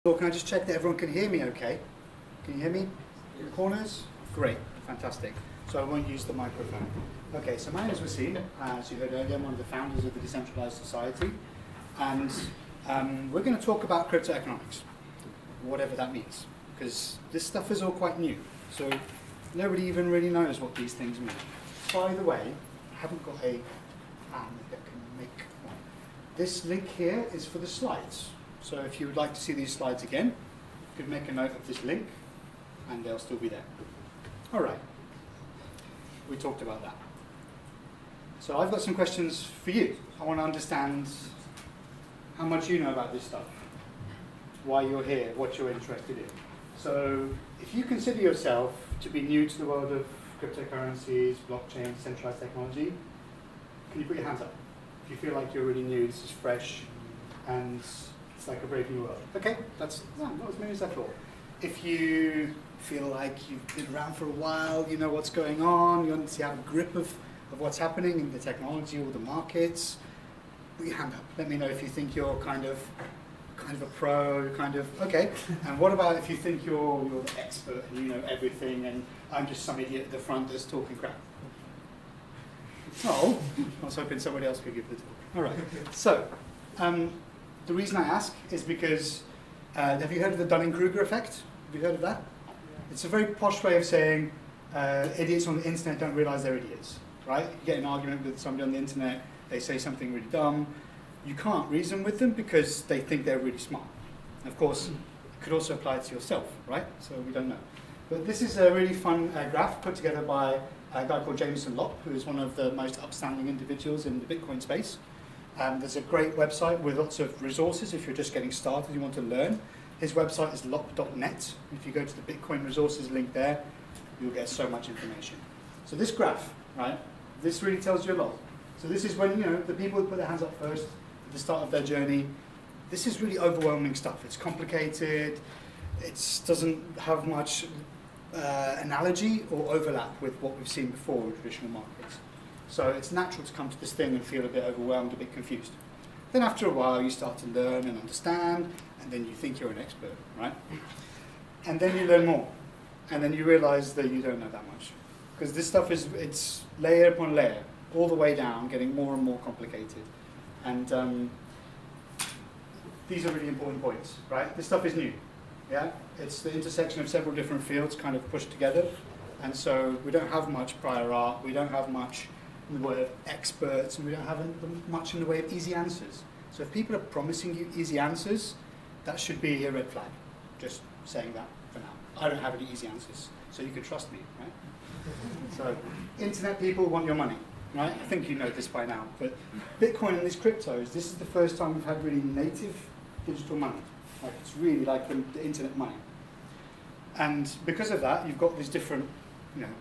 So can I just check that everyone can hear me okay? Can you hear me? In the corners? Great, fantastic. So I won't use the microphone. Okay, so my name is Wassim. As you heard earlier, I'm one of the founders of the Decentralised Society. And we're going to talk about crypto economics, whatever that means, because this stuff is all quite new. So nobody even really knows what these things mean. By the way, I haven't got a that can make one. This link here is for the slides. So if you would like to see these slides again, you could make a note of this link and they'll still be there. All right, we talked about that. So I've got some questions for you. I want to understand how much you know about this stuff, why you're here, what you're interested in. So if you consider yourself to be new to the world of cryptocurrencies, blockchain, centralized technology, can you put your hands up? If you feel like you're really new, this is fresh, and it's like a brave new world. Okay, that's not as many as I thought. If you feel like you've been around for a while, you know what's going on, you obviously have a grip of what's happening in the technology or the markets, put your hand up. Let me know if you think you're kind of a pro, okay. And what about if you think you're the expert and you know everything and I'm just some idiot at the front that's talking crap? Oh, I was hoping somebody else could give the talk. All right, so the reason I ask is because, have you heard of the Dunning-Kruger effect? Have you heard of that? It's a very posh way of saying idiots on the internet don't realize they're idiots, right? You get an argument with somebody on the internet, they say something really dumb, you can't reason with them because they think they're really smart. Of course, it could also apply to yourself, right? So we don't know. But this is a really fun graph put together by a guy called Jameson Lopp, who is one of the most upstanding individuals in the Bitcoin space. There's a great website with lots of resources if you're just getting started, you want to learn. His website is lopp.net. If you go to the Bitcoin resources link there, you'll get so much information. So this graph, right, this really tells you a lot. So this is when, the people who put their hands up first at the start of their journey, this is really overwhelming stuff. It's complicated, it doesn't have much analogy or overlap with what we've seen before in traditional markets. So it's natural to come to this thing and feel a bit overwhelmed, a bit confused. Then after a while you start to learn and understand, and then you think you're an expert, right? And then you learn more, and then you realize that you don't know that much. Because this stuff it's layer upon layer, all the way down, getting more and more complicated. And these are really important points, right? This stuff is new, yeah? It's the intersection of several different fields kind of pushed together. And so we don't have much prior art, we don't have much in the way of experts, and we don't have much in the way of easy answers. So if people are promising you easy answers, that should be a red flag. Just saying that for now. I don't have any easy answers, so you can trust me, right? So internet people want your money, right? I think you know this by now, but Bitcoin and these cryptos, this is the first time we've had really native digital money. Like it's really like the internet money. And because of that, you've got these different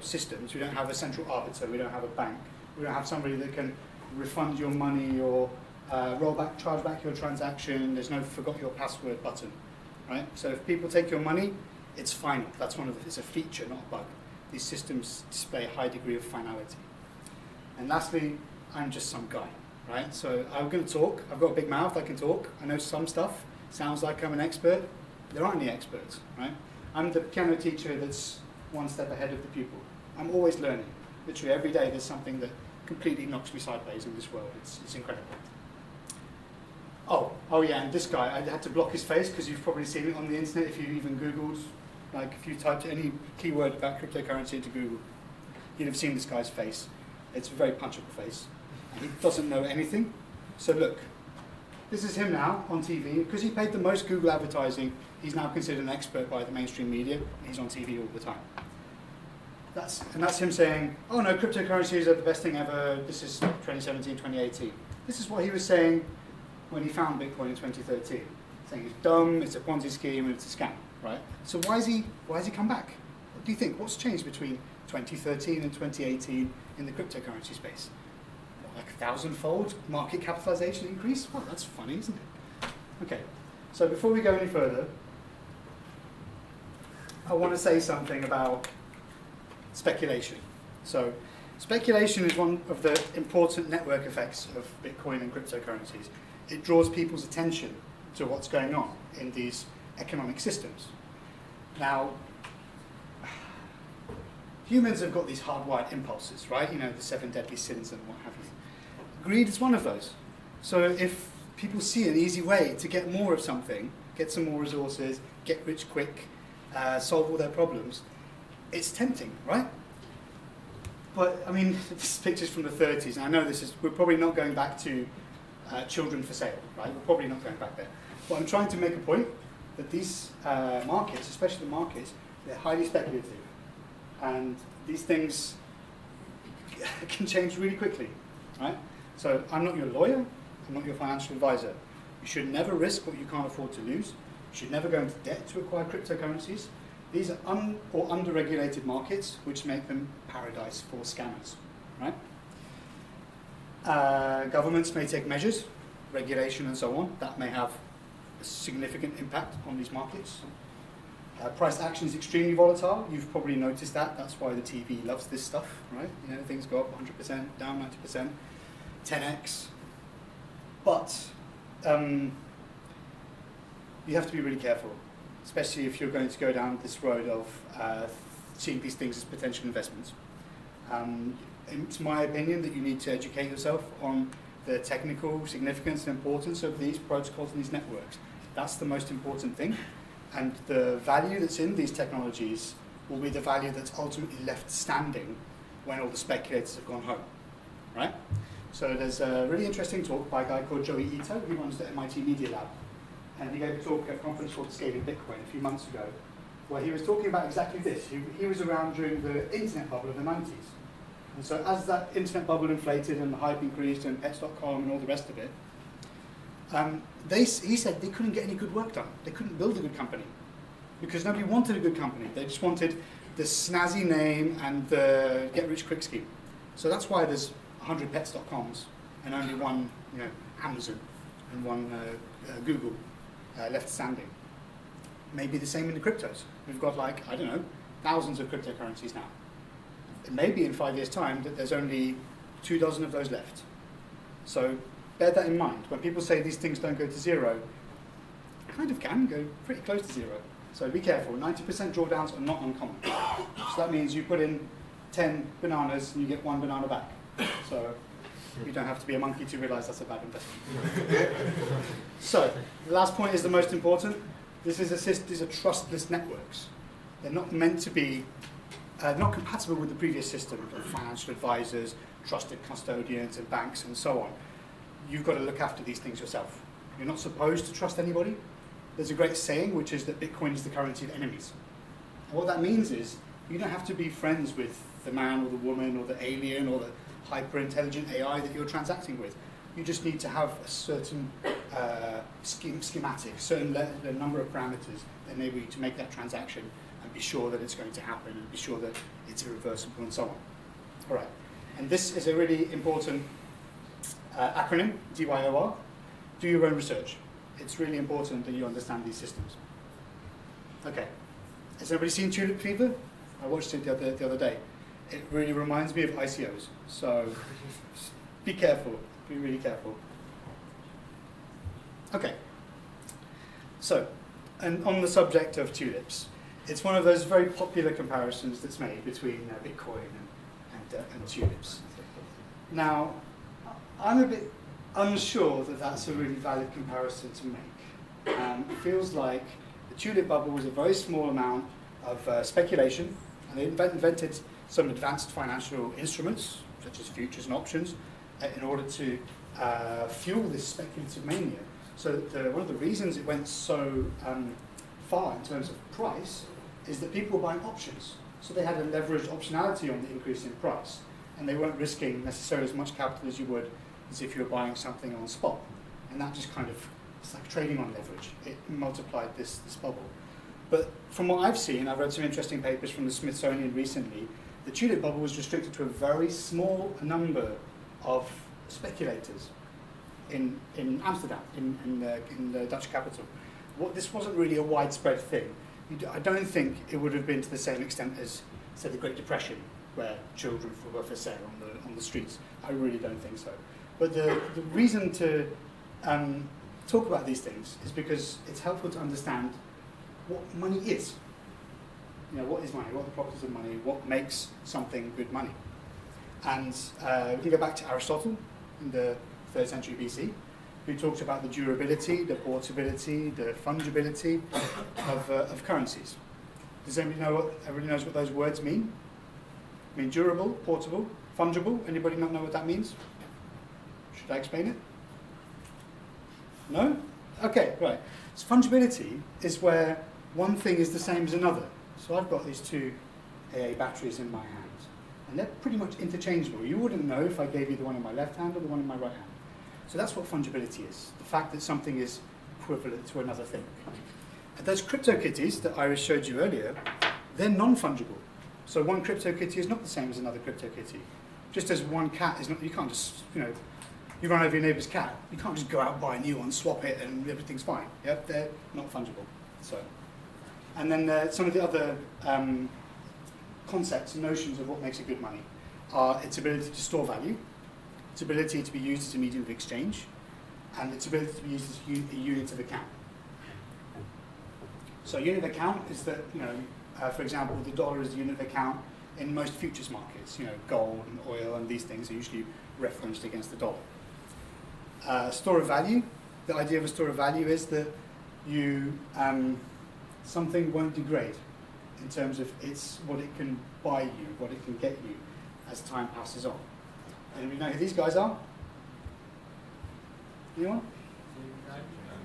systems. We don't have a central arbiter, we don't have a bank, we don't have somebody that can refund your money or charge back your transaction. There's no forgot your password button, right? So if people take your money, it's final. That's it's a feature, not a bug. These systems display a high degree of finality. And lastly, I'm just some guy, right? So I'm going to talk. I've got a big mouth, I can talk. I know some stuff. Sounds like I'm an expert. There aren't any experts, right? I'm the piano teacher that's one step ahead of the pupil. I'm always learning. Literally every day there's something that completely knocks me sideways in this world. It's incredible. Oh yeah, and this guy, I had to block his face because you've probably seen it on the internet if you even Googled, like if you typed any keyword about cryptocurrency into Google, you'd have seen this guy's face. It's a very punchable face. And he doesn't know anything. So look, this is him now on TV. Because he paid the most Google advertising, he's now considered an expert by the mainstream media. He's on TV all the time. That's him saying, oh no, cryptocurrencies are the best thing ever. This is 2017, 2018. This is what he was saying when he found Bitcoin in 2013. Saying it's dumb, it's a Ponzi scheme, and it's a scam, right? So why has he come back? What do you think? What's changed between 2013 and 2018 in the cryptocurrency space? Like 1,000-fold market capitalization increase? Well, that's funny, isn't it? Okay, so before we go any further, I want to say something about speculation. So speculation is one of the important network effects of Bitcoin and cryptocurrencies. It draws people's attention to what's going on in these economic systems. Now, humans have got these hardwired impulses, right? You know, the 7 deadly sins and what have you. Greed is one of those. So if people see an easy way to get more of something, get some more resources, get rich quick, solve all their problems, it's tempting, right? But, I mean, this picture's from the 30s, and I know we're probably not going back to children for sale, right? We're probably not going back there. But I'm trying to make a point that these markets, especially the markets, they're highly speculative. And these things can change really quickly, right? So I'm not your lawyer, I'm not your financial advisor. You should never risk what you can't afford to lose. You should never go into debt to acquire cryptocurrencies. These are under-regulated markets, which make them paradise for scammers, right? Governments may take measures, regulation and so on, that may have a significant impact on these markets. Price action is extremely volatile. You've probably noticed that. That's why the TV loves this stuff, right? You know, things go up 100%, down 90%, 10x. But you have to be really careful, especially if you're going to go down this road of seeing these things as potential investments. It's my opinion that you need to educate yourself on the technical significance and importance of these protocols and these networks. That's the most important thing. And the value that's in these technologies will be the value that's ultimately left standing when all the speculators have gone home, right? So there's a really interesting talk by a guy called Joey Ito, who runs the MIT Media Lab. And he gave a talk at a conference called Scaling Bitcoin a few months ago, where he was talking about exactly this. He was around during the internet bubble of the 90s. And so as that internet bubble inflated and the hype increased and pets.com and all the rest of it, he said they couldn't get any good work done. They couldn't build a good company because nobody wanted a good company. They just wanted the snazzy name and the get-rich-quick scheme. So that's why there's 100 pets.coms and only one, you know, Amazon and one Google left standing. Maybe the same in the cryptos. We've got, like, I don't know, thousands of cryptocurrencies now. It may be in 5 years' time that there's only 24 of those left. So bear that in mind. When people say these things don't go to zero, they kind of can go pretty close to zero. So be careful. 90% drawdowns are not uncommon. So that means you put in 10 bananas and you get 1 banana back. So you don't have to be a monkey to realize that's a bad investment. So the last point is the most important. These are trustless networks. They're not meant to be, not compatible with the previous system of financial advisors, trusted custodians and banks and so on. You've got to look after these things yourself. You're not supposed to trust anybody. There's a great saying, which is that Bitcoin is the currency of enemies. And what that means is you don't have to be friends with the man or the woman or the alien or the hyper-intelligent AI that you're transacting with. You just need to have a certain schematic, certain number of parameters that enable you to make that transaction and be sure that it's going to happen and be sure that it's irreversible and so on. All right. And this is a really important acronym, DYOR. Do your own research. It's really important that you understand these systems. Okay. Has everybody seen Tulip Fever? I watched it the other day. It really reminds me of ICOs. So be careful. Be really careful. Okay. So, and on the subject of tulips, it's one of those very popular comparisons that's made between Bitcoin and tulips. Now, I'm a bit unsure that that's a really valid comparison to make. It feels like the tulip bubble was a very small amount of speculation, and they invented some advanced financial instruments, such as futures and options, in order to fuel this speculative mania. So one of the reasons it went so far in terms of price is that people were buying options. So they had a leveraged optionality on the increase in price, and they weren't risking necessarily as much capital as you would as if you were buying something on spot. And that just kind of, it's like trading on leverage. It multiplied this bubble. But from what I've seen, I've read some interesting papers from the Smithsonian recently, the tulip bubble was restricted to a very small number of speculators in Amsterdam, in the Dutch capital. This wasn't really a widespread thing. I don't think it would have been to the same extent as, say, the Great Depression, where children were for sale on the streets. I really don't think so. But the reason to talk about these things is because it's helpful to understand what money is. What is money? What are the properties of money? What makes something good money? And we can go back to Aristotle in the 3rd century BC, who talked about the durability, the portability, the fungibility of currencies. Does everybody knows what those words mean? I mean, durable, portable, fungible. Anybody not know what that means? Should I explain it? No? Okay, right. So fungibility is where one thing is the same as another. So I've got these two AA batteries in my hand, and they're pretty much interchangeable. You wouldn't know if I gave you the one in my left hand or the one in my right hand. So that's what fungibility is, the fact that something is equivalent to another thing. And those CryptoKitties that Iris showed you earlier, they're non-fungible. So one CryptoKitty is not the same as another CryptoKitty. Just as one cat is not, you can't just, you run over your neighbour's cat, you can't just go out and buy a new one, swap it, and everything's fine. Yep, they're not fungible. So, and then some of the other concepts and notions of what makes a good money are its ability to store value, its ability to be used as a medium of exchange, and its ability to be used as a unit of account. So unit of account is that, for example, the dollar is the unit of account in most futures markets. Gold and oil and these things are usually referenced against the dollar. Store of value, the idea of a store of value is that something won't degrade in terms of what it can buy you, what it can get you as time passes on. And we know who these guys are? Anyone?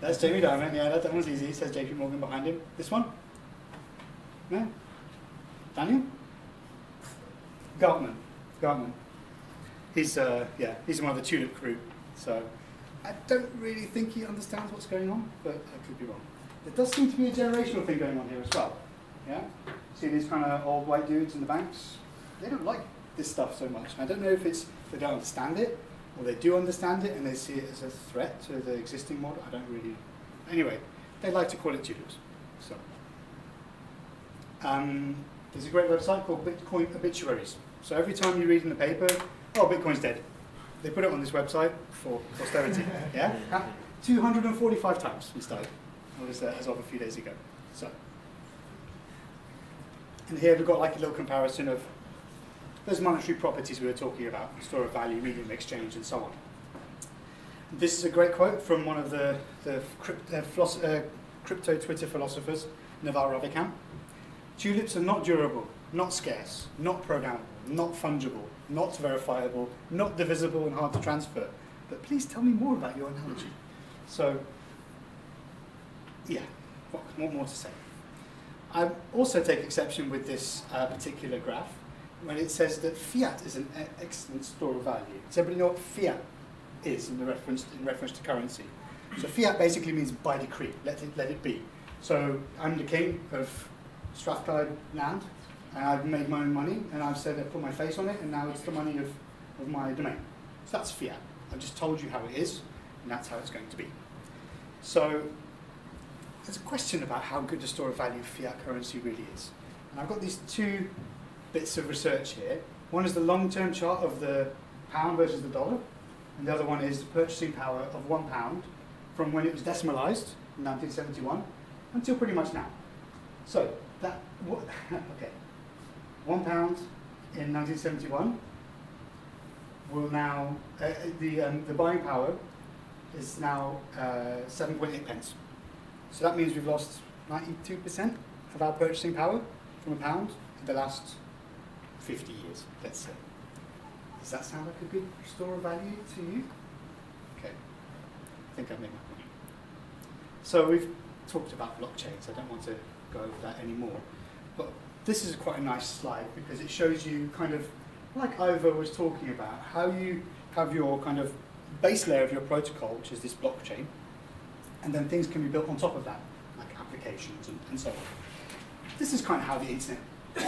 That's Jamie Dimon, yeah, that one's easy. It says JP Morgan behind him. This one? No? Daniel? Gartman. He's one of the Tulip crew. So I don't really think he understands what's going on, but I could be wrong. There does seem to be a generational thing going on here as well. Yeah? See these kind of old white dudes in the banks? They don't like this stuff so much. I don't know if it's they don't understand it, or they do understand it and they see it as a threat to the existing model. I don't really. Anyway, they like to call it tulips. So there's a great website called Bitcoin Obituaries. So every time you read in the paper, oh, Bitcoin's dead, they put it on this website for posterity. Yeah, 245 times we started. As of a few days ago. So, and here we've got like a little comparison of those monetary properties we were talking about: store of value, medium of exchange, and so on. This is a great quote from one of the crypto Twitter philosophers, Naval Ravikant. Tulips are not durable, not scarce, not programmable, not fungible, not verifiable, not divisible and hard to transfer. But please tell me more about your analogy. So, yeah, what more to say? I also take exception with this particular graph when it says that fiat is an excellent store of value. Does everybody know what fiat is in reference to currency? So fiat basically means by decree, let it be. So I'm the king of Strathclyde land, and I've made my own money, and I've said I put my face on it, and now it's the money of my domain. So that's fiat. I've just told you how it is, and that's how it's going to be. So there's a question about how good a store of value fiat currency really is. And I've got these two bits of research here. One is the long-term chart of the pound versus the dollar, and the other one is the purchasing power of £1 from when it was decimalised in 1971 until pretty much now. So that, okay, £1 in 1971 will now, the buying power is now 7.8 pence. So that means we've lost 92% of our purchasing power from a pound in the last 50 years, let's say. Does that sound like a good store of value to you? Okay, I think I've made my point. So we've talked about blockchains. I don't want to go over that anymore. But this is quite a nice slide because it shows you kind of, like Ivor was talking about, how you have your kind of base layer of your protocol, which is this blockchain, and then things can be built on top of that, like applications and so on. This is kind of how the internet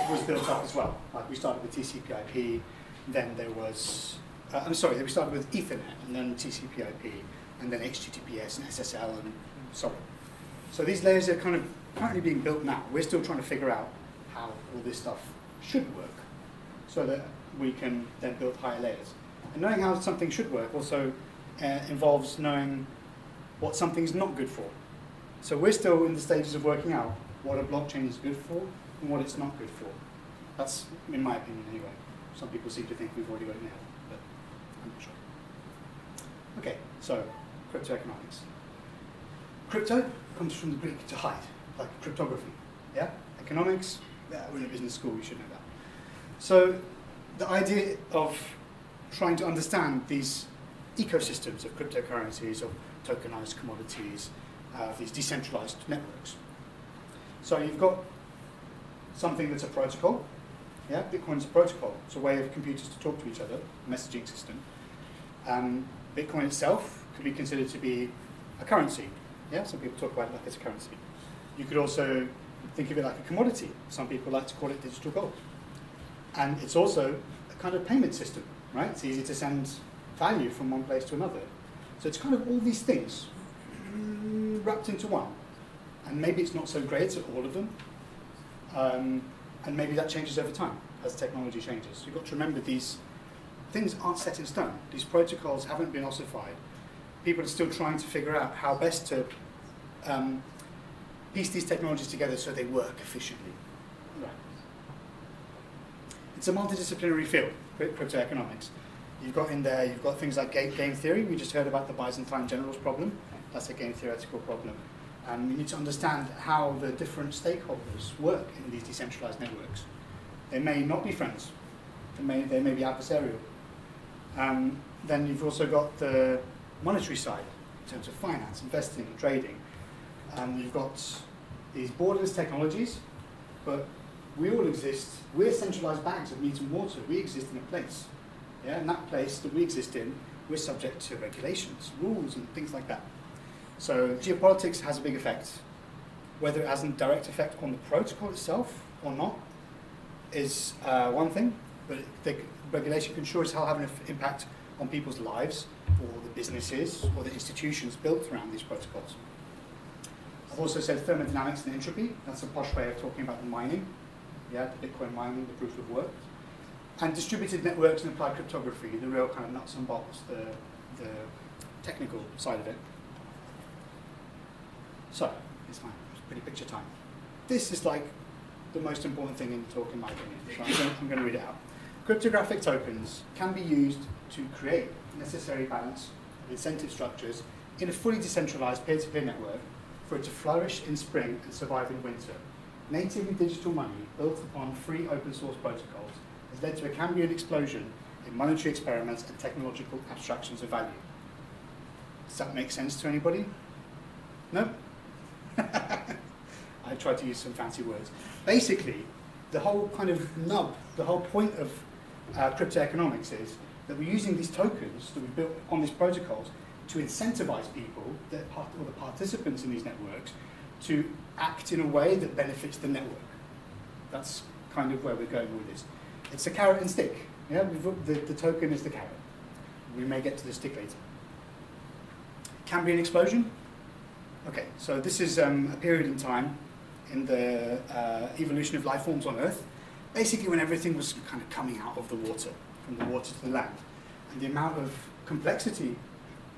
was built up as well. Like we started with TCP/IP, then there was, we started with Ethernet, and then TCP/IP, and then HTTPS and SSL and so on. So these layers are kind of currently being built now. We're still trying to figure out how all this stuff should work so that we can then build higher layers. And knowing how something should work also involves knowing what something's not good for. So we're still in the stages of working out what a blockchain is good for and what it's not good for. That's, in my opinion anyway. Some people seem to think we've already got it nailed, but I'm not sure. Okay, so crypto economics. Crypto comes from the Greek to hide, like cryptography. Yeah? Economics, yeah, we're in a business school, you should know that. So the idea of trying to understand these ecosystems of cryptocurrencies, of tokenized commodities, these decentralized networks. So you've got something that's a protocol. Yeah, Bitcoin's a protocol. It's a way of computers to talk to each other, a messaging system. Bitcoin itself could be considered to be a currency. Yeah, some people talk about it like it's a currency. You could also think of it like a commodity. Some people like to call it digital gold. And it's also a kind of payment system, right? It's easy to send value from one place to another. So it's kind of all these things wrapped into one. And maybe it's not so great at all of them. And maybe that changes over time as technology changes. You've got to remember these things aren't set in stone. These protocols haven't been ossified. People are still trying to figure out how best to piece these technologies together so they work efficiently. Right. It's a multidisciplinary field, crypto economics. You've got in there, you've got things like game theory. We just heard about the Byzantine generals problem. That's a game theoretical problem. You need to understand how the different stakeholders work in these decentralized networks. They may not be friends. They may be adversarial. Then you've also got the monetary side in terms of finance, investing, and trading. You've got these borderless technologies, but we all exist. We're centralized bags of meat and water. We exist in a place. Yeah, and that place that we exist in, we're subject to regulations, rules, and things like that. So geopolitics has a big effect. Whether it has a direct effect on the protocol itself or not is one thing, but the regulation can sure as hell have an impact on people's lives, or the businesses, or the institutions built around these protocols. I've also said thermodynamics and entropy. That's a posh way of talking about the mining, yeah, the Bitcoin mining, the proof of work. And distributed networks and applied cryptography, the real kind of nuts and bolts, the technical side of it. So, it's my pretty picture time. This is like the most important thing in the talk in my opinion, so I'm going to read it out. Cryptographic tokens can be used to create necessary balance of incentive structures in a fully decentralized peer-to-peer network for it to flourish in spring and survive in winter. Natively digital money built upon free open source protocols has led to a Cambrian explosion in monetary experiments and technological abstractions of value. Does that make sense to anybody? No? I tried to use some fancy words. Basically, the whole kind of nub, the whole point of crypto economics is that we're using these tokens that we built on these protocols to incentivize people, or the participants in these networks, to act in a way that benefits the network. That's kind of where we're going with this. It's a carrot and stick. Yeah, the token is the carrot. We may get to the stick later. Cambrian explosion. Okay, so this is a period in time in the evolution of life forms on Earth, basically when everything was kind of coming out of the water, from the water to the land. And the amount of complexity,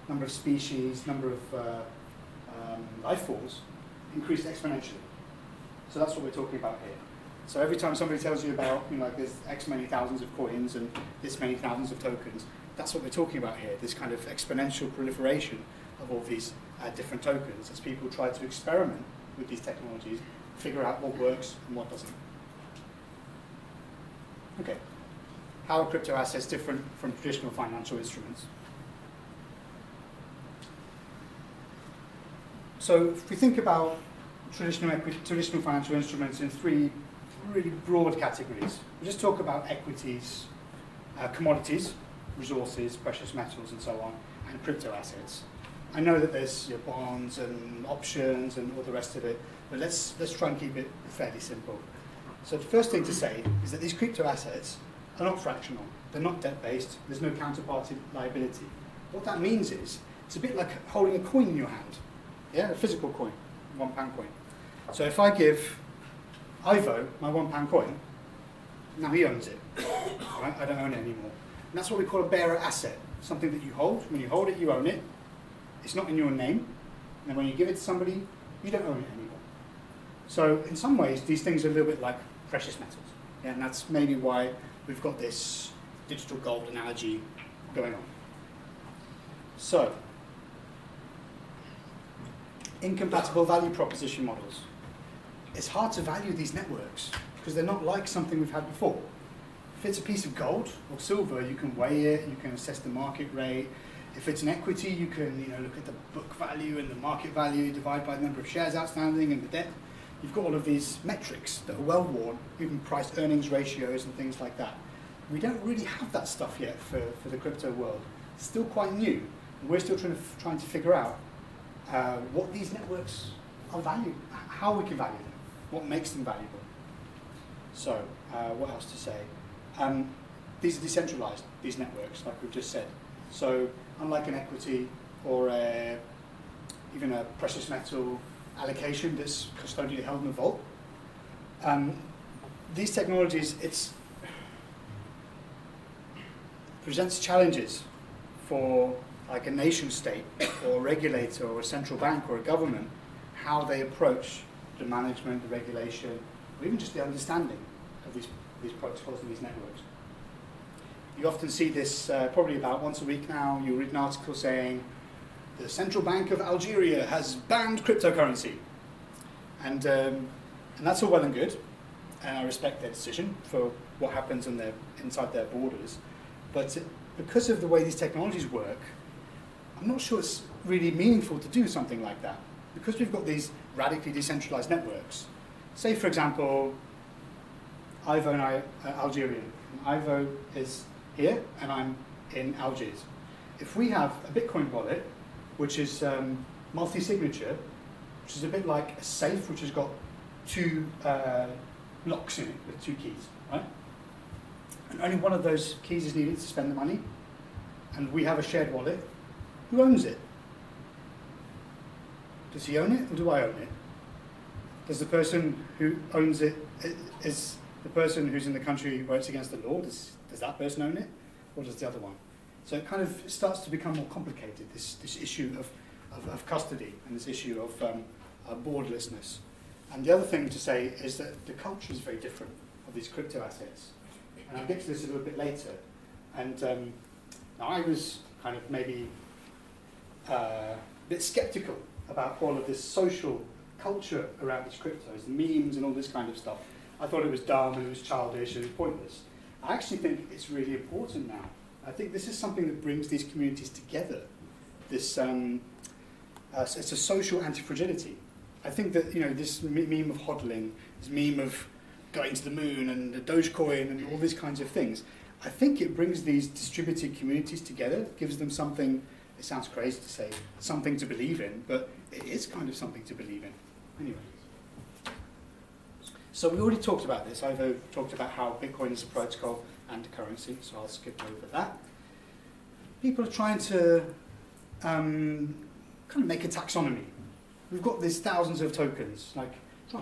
number of species, number of life forms increased exponentially. So that's what we're talking about here. So every time somebody tells you about, like there's X many thousands of coins and this many thousands of tokens, that's what we're talking about here, this kind of exponential proliferation of all these different tokens as people try to experiment with these technologies, figure out what works and what doesn't. Okay, how are crypto assets different from traditional financial instruments? So if we think about traditional financial instruments in three really broad categories, we just talk about equities, commodities, resources, precious metals and so on, and crypto assets. I know that there's bonds and options and all the rest of it, but let's try and keep it fairly simple. So the first thing to say is that these crypto assets are not fractional. They're not debt-based. There's no counterparty liability. What that means is it's a bit like holding a coin in your hand, yeah, a physical coin, £1 coin. So if I give Ivo my £1 coin, now he owns it. Right? I don't own it anymore. And that's what we call a bearer asset, something that you hold. When you hold it, you own it. It's not in your name. And when you give it to somebody, you don't own it anymore. So in some ways, these things are a little bit like precious metals. Yeah, and that's maybe why we've got this digital gold analogy going on. So, incompatible value proposition models. It's hard to value these networks because they're not like something we've had before. If it's a piece of gold or silver, you can weigh it, you can assess the market rate. If it's an equity, you can look at the book value and the market value, divide by the number of shares outstanding and the debt. You've got all of these metrics that are well worn, even price earnings ratios and things like that. We don't really have that stuff yet for the crypto world. It's still quite new. And we're still trying to figure out what these networks are valued, how we can value them, what makes them valuable. So, what else to say? These are decentralized, these networks, like we've just said. So, unlike an equity or even a precious metal allocation that's custodially held in a vault, these technologies, it presents challenges for like a nation state or a regulator or a central bank or a government, how they approach the management, the regulation, or even just the understanding of these protocols and these networks. You often see this probably about once a week now. You read an article saying the Central Bank of Algeria has banned cryptocurrency. And that's all well and good. And I respect their decision for what happens inside their borders. But because of the way these technologies work, I'm not sure it's really meaningful to do something like that. Because we've got these radically decentralized networks. Say, for example, Ivo and I are Algerian. Ivo is here, and I'm in Algiers. If we have a Bitcoin wallet, which is multi-signature, which is a bit like a safe, which has got two locks in it with two keys, right? And only one of those keys is needed to spend the money, and we have a shared wallet. Who owns it? Does he own it, or do I own it? Does the person who owns it, is the person who's in the country where it's against the law, does that person own it, or does the other one? So it kind of starts to become more complicated, this issue of custody and this issue of borderlessness. And the other thing to say is that the culture is very different of these crypto assets. And I'll get to this a little bit later. And now I was kind of maybe a bit skeptical about all of this social culture around these cryptos, the memes and all this kind of stuff. I thought it was dumb and it was childish and it was pointless. I actually think it's really important now. I think this is something that brings these communities together. This it's a social anti-fragility. I think that this meme of hodling, this meme of going to the moon and the Dogecoin and all these kinds of things, I think it brings these distributed communities together, gives them something. It sounds crazy to say something to believe in, but it is kind of something to believe in. Anyway. So we already talked about this. I've talked about how Bitcoin is a protocol and a currency, so I'll skip over that. People are trying to kind of make a taxonomy. We've got these thousands of tokens. Like,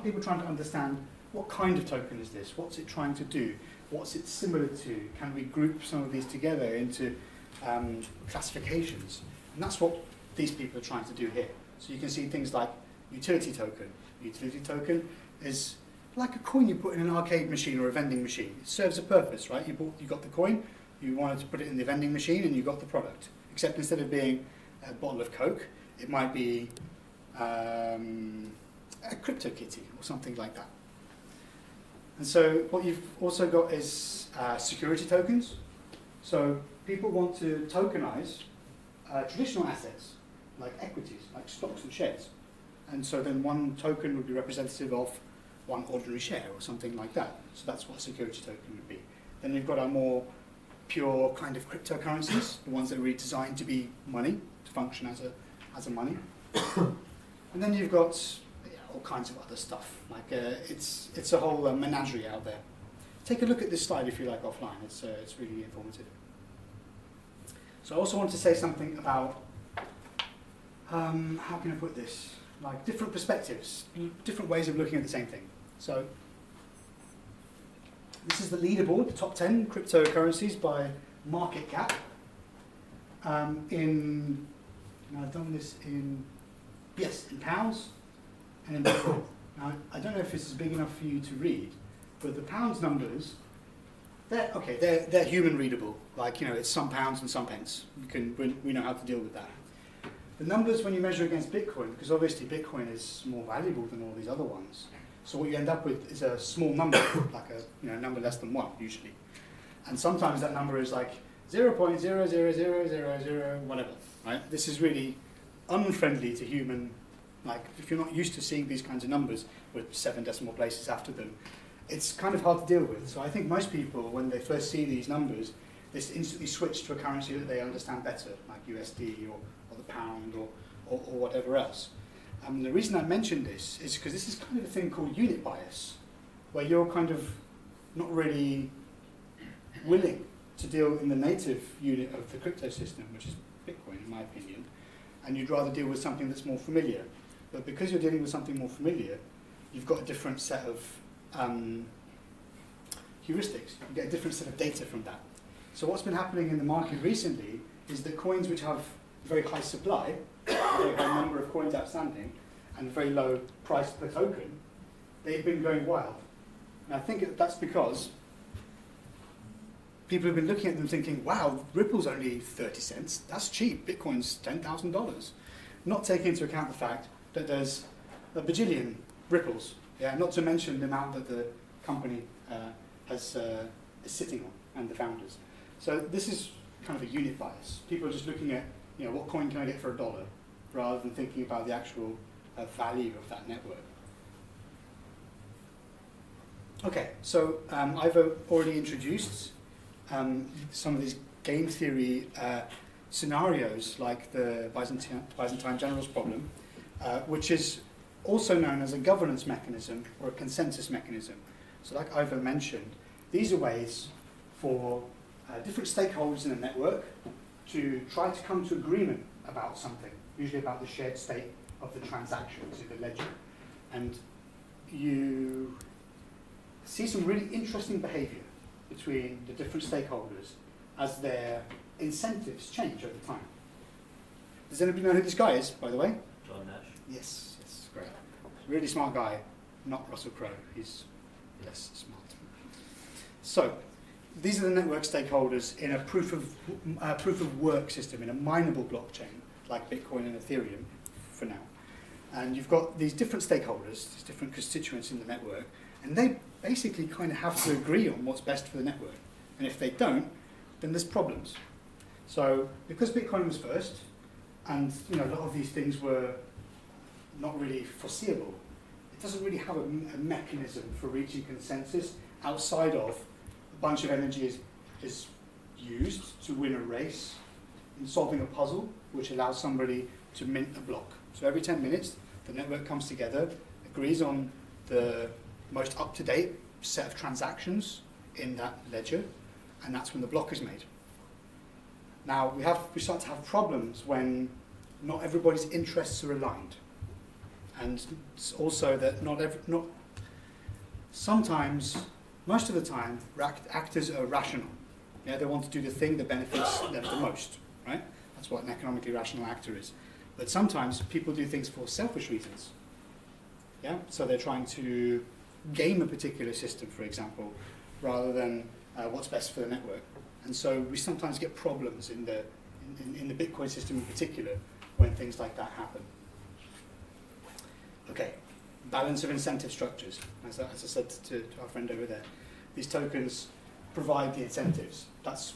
people trying to understand what kind of token is this? What's it trying to do? What's it similar to? Can we group some of these together into classifications? And that's what these people are trying to do here. So you can see things like utility token. Utility token is like a coin you put in an arcade machine or a vending machine. It serves a purpose, right? You got the coin, you wanted to put it in the vending machine, and you got the product. Except instead of being a bottle of Coke, it might be a crypto kitty or something like that. And so what you've also got is security tokens. So people want to tokenize traditional assets, like equities, like stocks and shares. And so then one token would be representative of one ordinary share or something like that. So that's what a security token would be. Then you've got our more pure kind of cryptocurrencies, the ones that are really designed to be money, to function as a money. And then you've got all kinds of other stuff. Like it's a whole menagerie out there. Take a look at this slide if you like offline. It's really informative. So I also want to say something about how can I put this? Like different perspectives, different ways of looking at the same thing. So this is the leaderboard, the top 10 cryptocurrencies by market cap. I've done this in pounds and in Bitcoin. Now, I don't know if this is big enough for you to read, but the pounds numbers, they're human readable. Like, it's some pounds and some pence. We know how to deal with that. The numbers, when you measure against Bitcoin, because obviously Bitcoin is more valuable than all these other ones, so what you end up with is a small number, like a number less than 1, usually. And sometimes that number is like 0.00000, whatever, right? This is really unfriendly to human, like, if you're not used to seeing these kinds of numbers with 7 decimal places after them, it's kind of hard to deal with. So I think most people, when they first see these numbers, they instantly switch to a currency that they understand better, like USD or the pound or whatever else. The reason I mentioned this is because this is kind of a thing called unit bias, where you're kind of not really willing to deal in the native unit of the crypto system, which is Bitcoin, in my opinion, and you'd rather deal with something that's more familiar. But because you're dealing with something more familiar, you've got a different set of heuristics. You get a different set of data from that. So what's been happening in the market recently is that coins which have very high supply, a very high number of coins outstanding, and very low price per token, they've been going wild. And I think that's because people have been looking at them thinking, wow, Ripple's only 30 cents, that's cheap, Bitcoin's $10,000. Not taking into account the fact that there's a bajillion Ripples, not to mention the amount that the company is sitting on, and the founders. So this is kind of a unit bias. People are just looking at, what coin can I get for $1, rather than thinking about the actual value of that network. Okay, so I've already introduced some of these game theory scenarios, like the Byzantine generals problem, which is also known as a governance mechanism or a consensus mechanism. So like Ivo mentioned, these are ways for different stakeholders in a network to try to come to agreement about something, usually about the shared state of the transactions in the ledger. And you see some really interesting behavior between the different stakeholders as their incentives change over time. Does anybody know who this guy is, by the way? John Nash. Yes, great. Really smart guy, not Russell Crowe. He's less smart. So, these are the network stakeholders in a proof of work system, in a mineable blockchain, like Bitcoin and Ethereum, for now. And you've got these different stakeholders, these different constituents in the network, and they basically kind of have to agree on what's best for the network. And if they don't, then there's problems. So, because Bitcoin was first, and a lot of these things were not really foreseeable, it doesn't really have a mechanism for reaching consensus outside of a bunch of energy is used to win a race in solving a puzzle, which allows somebody to mint a block. So every 10 minutes, the network comes together, agrees on the most up-to-date set of transactions in that ledger, and that's when the block is made. Now, we start to have problems when not everybody's interests are aligned. And it's also that sometimes, most of the time, actors are rational. Yeah, they want to do the thing that benefits them the most, right? That's what an economically rational actor is. But sometimes people do things for selfish reasons. Yeah, so they're trying to game a particular system, for example, rather than what's best for the network. And so we sometimes get problems in the Bitcoin system in particular when things like that happen. Okay, balance of incentive structures. As I said to our friend over there, these tokens provide the incentives. That's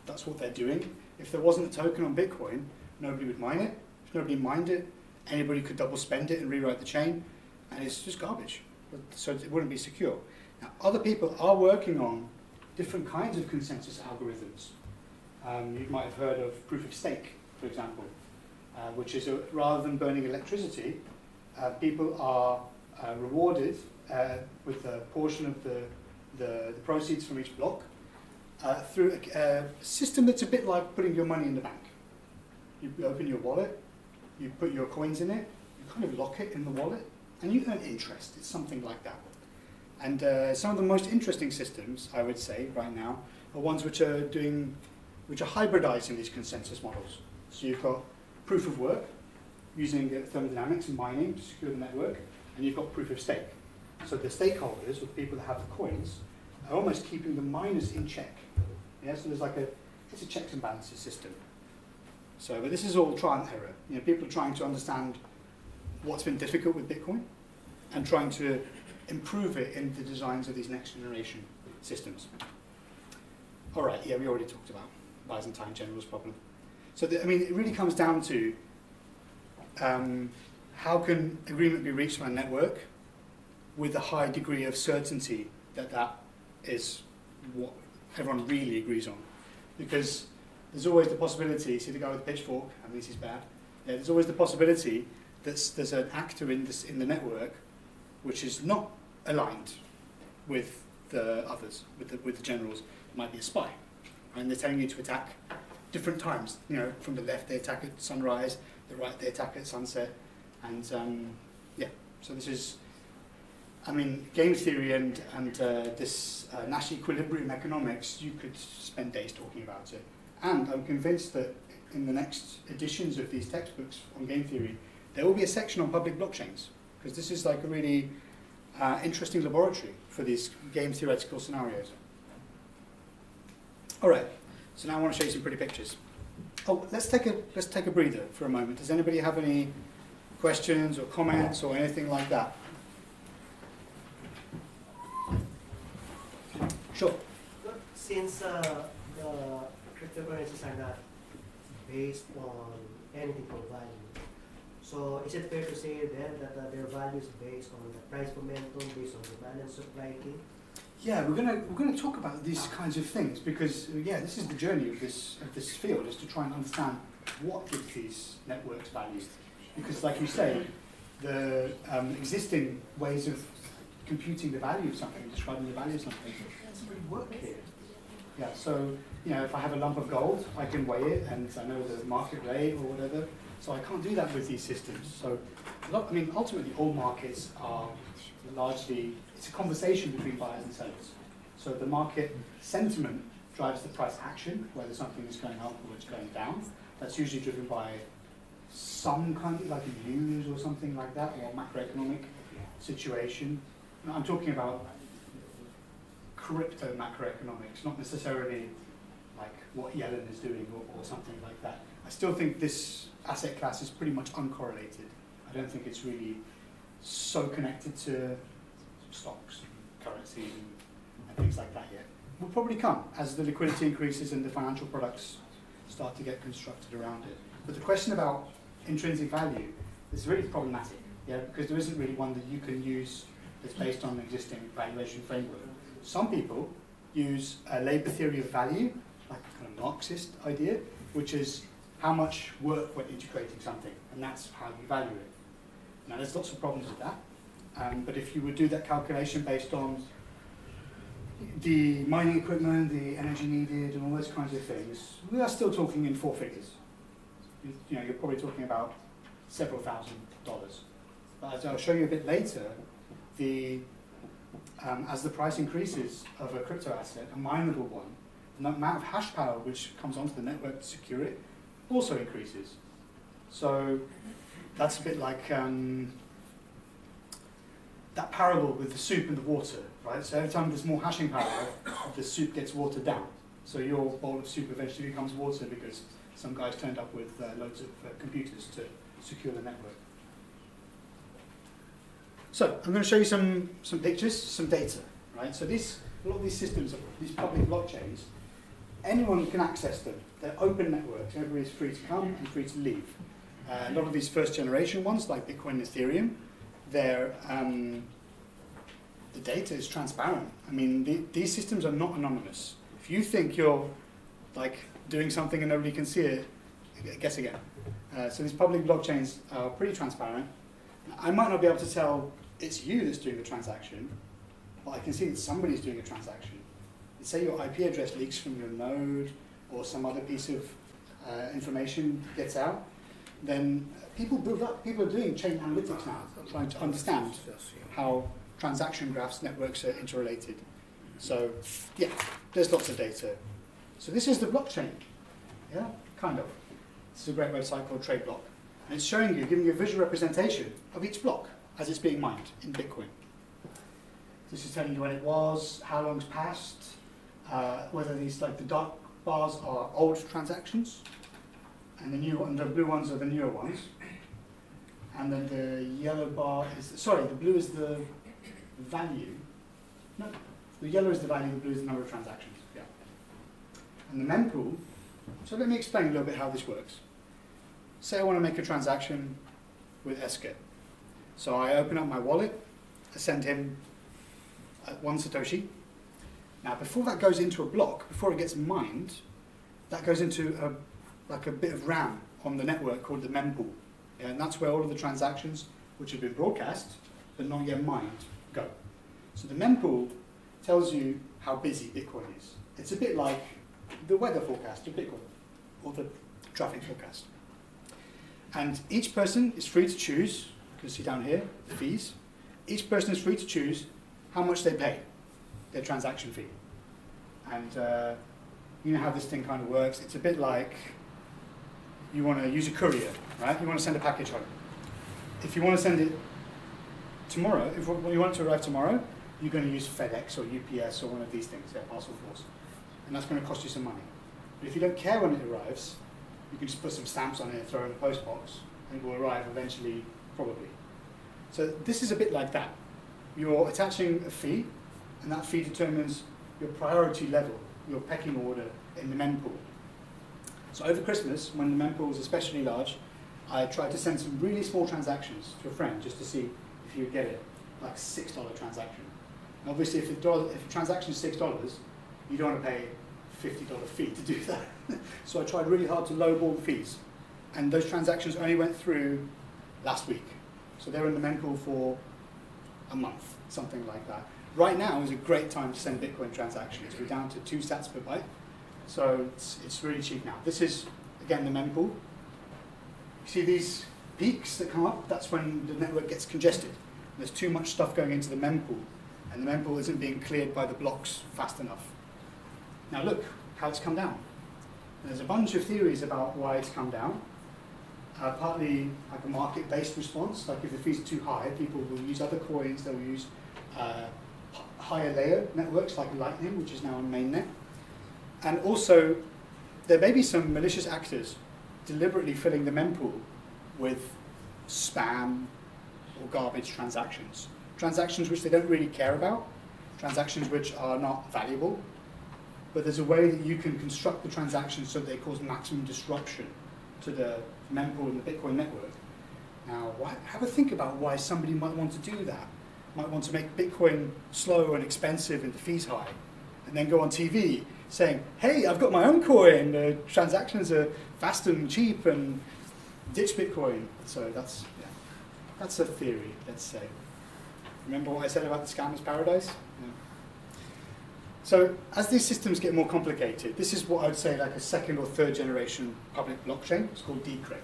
what they're doing. If there wasn't a token on Bitcoin, nobody would mine it. If nobody mined it, anybody could double spend it and rewrite the chain, and it's just garbage. So it wouldn't be secure. Now, other people are working on different kinds of consensus algorithms. You might have heard of proof of stake, for example, which is rather than burning electricity, people are rewarded with a portion of the proceeds from each block through a system that's a bit like putting your money in the bank. You open your wallet, you put your coins in it, you kind of lock it in the wallet, and you earn interest. It's something like that. And some of the most interesting systems, I would say, right now, are ones which are hybridizing these consensus models. So you've got proof of work, using thermodynamics and mining to secure the network, and you've got proof of stake. So the stakeholders, or the people that have the coins, are almost keeping the miners in check. Yeah, so there's like it's a checks and balances system. So, but this is all trial and error. You know, people are trying to understand what's been difficult with Bitcoin and trying to improve it in the designs of these next generation systems. All right, yeah, we already talked about Byzantine generals problem. So, I mean, it really comes down to how can agreement be reached on a network with a high degree of certainty that that is what everyone really agrees on. Because there's always the possibility, see the guy with the pitchfork, I mean, this is bad. Yeah, there's always the possibility that there's an actor in the network which is not aligned with the others, with the generals. It might be a spy, and they're telling you to attack different times. You know, from the left they attack at sunrise, the right they attack at sunset, and yeah. So this is, I mean, game theory and this Nash equilibrium economics. You could spend days talking about it, and I'm convinced that in the next editions of these textbooks on game theory, there will be a section on public blockchains, because this is like a really interesting laboratory for these game theoretical scenarios. All right, so now I want to show you some pretty pictures. Oh, let's take a breather for a moment. Does anybody have any questions or comments or anything like that? Sure. Since the cryptocurrencies are not based on anything for value, so is it fair to say then that their value is based on the price momentum, based on the balance supply chain? Yeah, we're gonna talk about these kinds of things because yeah, this is the journey of this field, is to try and understand what gives these networks values. Because, like you say, the existing ways of computing the value of something, describing the value of something, doesn't really work here. Yeah, so you know, if I have a lump of gold, I can weigh it and I know the market rate or whatever. So I can't do that with these systems. So, I mean, ultimately, all markets are largely, it's a conversation between buyers and sellers. So the market sentiment drives the price action, whether something is going up or it's going down. That's usually driven by some kind of, like a news or something like that, or macroeconomic situation. I'm talking about crypto macroeconomics, not necessarily like what Yellen is doing or something like that. I still think this asset class is pretty much uncorrelated. I don't think it's really so connected to stocks, currency, and things like that yet. Will probably come as the liquidity increases and the financial products start to get constructed around it. But the question about intrinsic value is really problematic, yeah, because there isn't really one that you can use that's based on an existing valuation framework. Some people use a labor theory of value, like a kind of Marxist idea, which is how much work went into creating something, and that's how you value it. Now, there's lots of problems with that, but if you would do that calculation based on the mining equipment, the energy needed, and all those kinds of things, we are still talking in four figures. You know, you're probably talking about several $1,000s. But as I'll show you a bit later, as the price increases of a crypto asset, a mineable one, the amount of hash power which comes onto the network to secure it also increases. So that's a bit like that parable with the soup and the water, right? So every time there's more hashing power, the soup gets watered down. So your bowl of soup eventually becomes water because some guys turned up with loads of computers to secure the network. So I'm going to show you some pictures, some data, right? So a lot of these systems, these public blockchains, anyone can access them. They're open networks. Everybody's free to come and free to leave. A lot of these first generation ones, like Bitcoin and Ethereum, the data is transparent. I mean, these systems are not anonymous. If you think you're like doing something and nobody can see it, guess again. So these public blockchains are pretty transparent. I might not be able to tell it's you that's doing the transaction, but I can see that somebody's doing a transaction. Say your IP address leaks from your node or some other piece of information gets out, then people are doing chain analytics now, trying to understand how transaction graphs networks are interrelated. So yeah, there's lots of data. So this is the blockchain, yeah, kind of. This is a great website called TradeBlock. And it's showing you, giving you a visual representation of each block. as it's being mined in Bitcoin. This is telling you when it was, how long's passed, whether these, like the dark bars are old transactions, and the blue ones are the newer ones. And then the yellow bar is, sorry, the blue is the value. No, the yellow is the value, the blue is the number of transactions. Yeah. And the mempool, so let me explain a little bit how this works. Say I want to make a transaction with Esker. So I open up my wallet, I send him 1 Satoshi. Now before that goes into a block, before it gets mined, that goes into a bit of RAM on the network called the mempool. Yeah, and that's where all of the transactions which have been broadcast but not yet mined go. So the mempool tells you how busy Bitcoin is. It's a bit like the weather forecast of Bitcoin, or the traffic forecast. And each person is free to choose, you can see down here, the fees. Each person is free to choose how much they pay, their transaction fee. And you know how this thing kind of works. It's a bit like you want to use a courier, right? You want to send a package home. If you want to send it tomorrow, if you want it to arrive tomorrow, you're going to use FedEx or UPS or one of these things, Parcel Force. And that's going to cost you some money. But if you don't care when it arrives, you can just put some stamps on it, throw it in a post box, and it will arrive eventually, probably. So this is a bit like that. You're attaching a fee, and that fee determines your priority level, your pecking order in the mempool. So over Christmas, when the mempool was especially large, I tried to send some really small transactions to a friend just to see if he would get it, like $6 transaction. And obviously, if a transaction is $6, you don't want to pay a $50 fee to do that. So I tried really hard to lowball the fees. And those transactions only went through last week. So they were in the mempool for a month, something like that. Right now is a great time to send Bitcoin transactions. We're down to 2 sats per byte. So it's really cheap now. This is, again, the mempool. You see these peaks that come up? That's when the network gets congested. There's too much stuff going into the mempool, and the mempool isn't being cleared by the blocks fast enough. Now look how it's come down. There's a bunch of theories about why it's come down. Partly like a market-based response, like if the fees are too high, people will use other coins, they'll use higher layer networks like Lightning, which is now on mainnet. And also, there may be some malicious actors deliberately filling the mempool with spam or garbage transactions. Transactions which they don't really care about, transactions which are not valuable, but there's a way that you can construct the transactions so that they cause maximum disruption to the mempool and the Bitcoin network. Now, have a think about why somebody might want to do that. Might want to make Bitcoin slow and expensive and the fees high, and then go on TV saying, hey, I've got my own coin, the transactions are fast and cheap, and ditch Bitcoin. So that's a theory, let's say. Remember what I said about the scammer's paradise? Yeah. So as these systems get more complicated, this is what I would say like a 2nd or 3rd generation public blockchain. It's called Decred.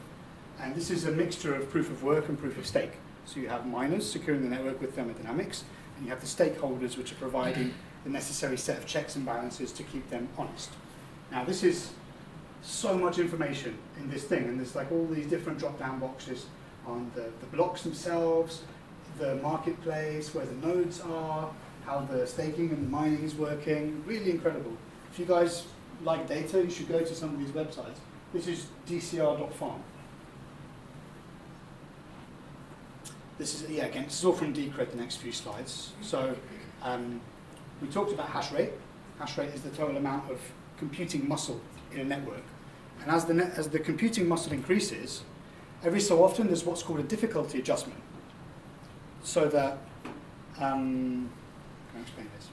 And this is a mixture of proof of work and proof of stake. So you have miners securing the network with thermodynamics, and you have the stakeholders which are providing the necessary set of checks and balances to keep them honest. Now this is so much information in this thing, and there's like all these different drop-down boxes on the blocks themselves, the marketplace, where the nodes are, how the staking and the mining is working. Really incredible. If you guys like data, you should go to some of these websites. This is dcr.farm. This is, yeah, again, this is all from Decred, the next few slides. So we talked about hash rate. Hash rate is the total amount of computing muscle in a network. And as the computing muscle increases, every so often there's what's called a difficulty adjustment. So that, can I explain this?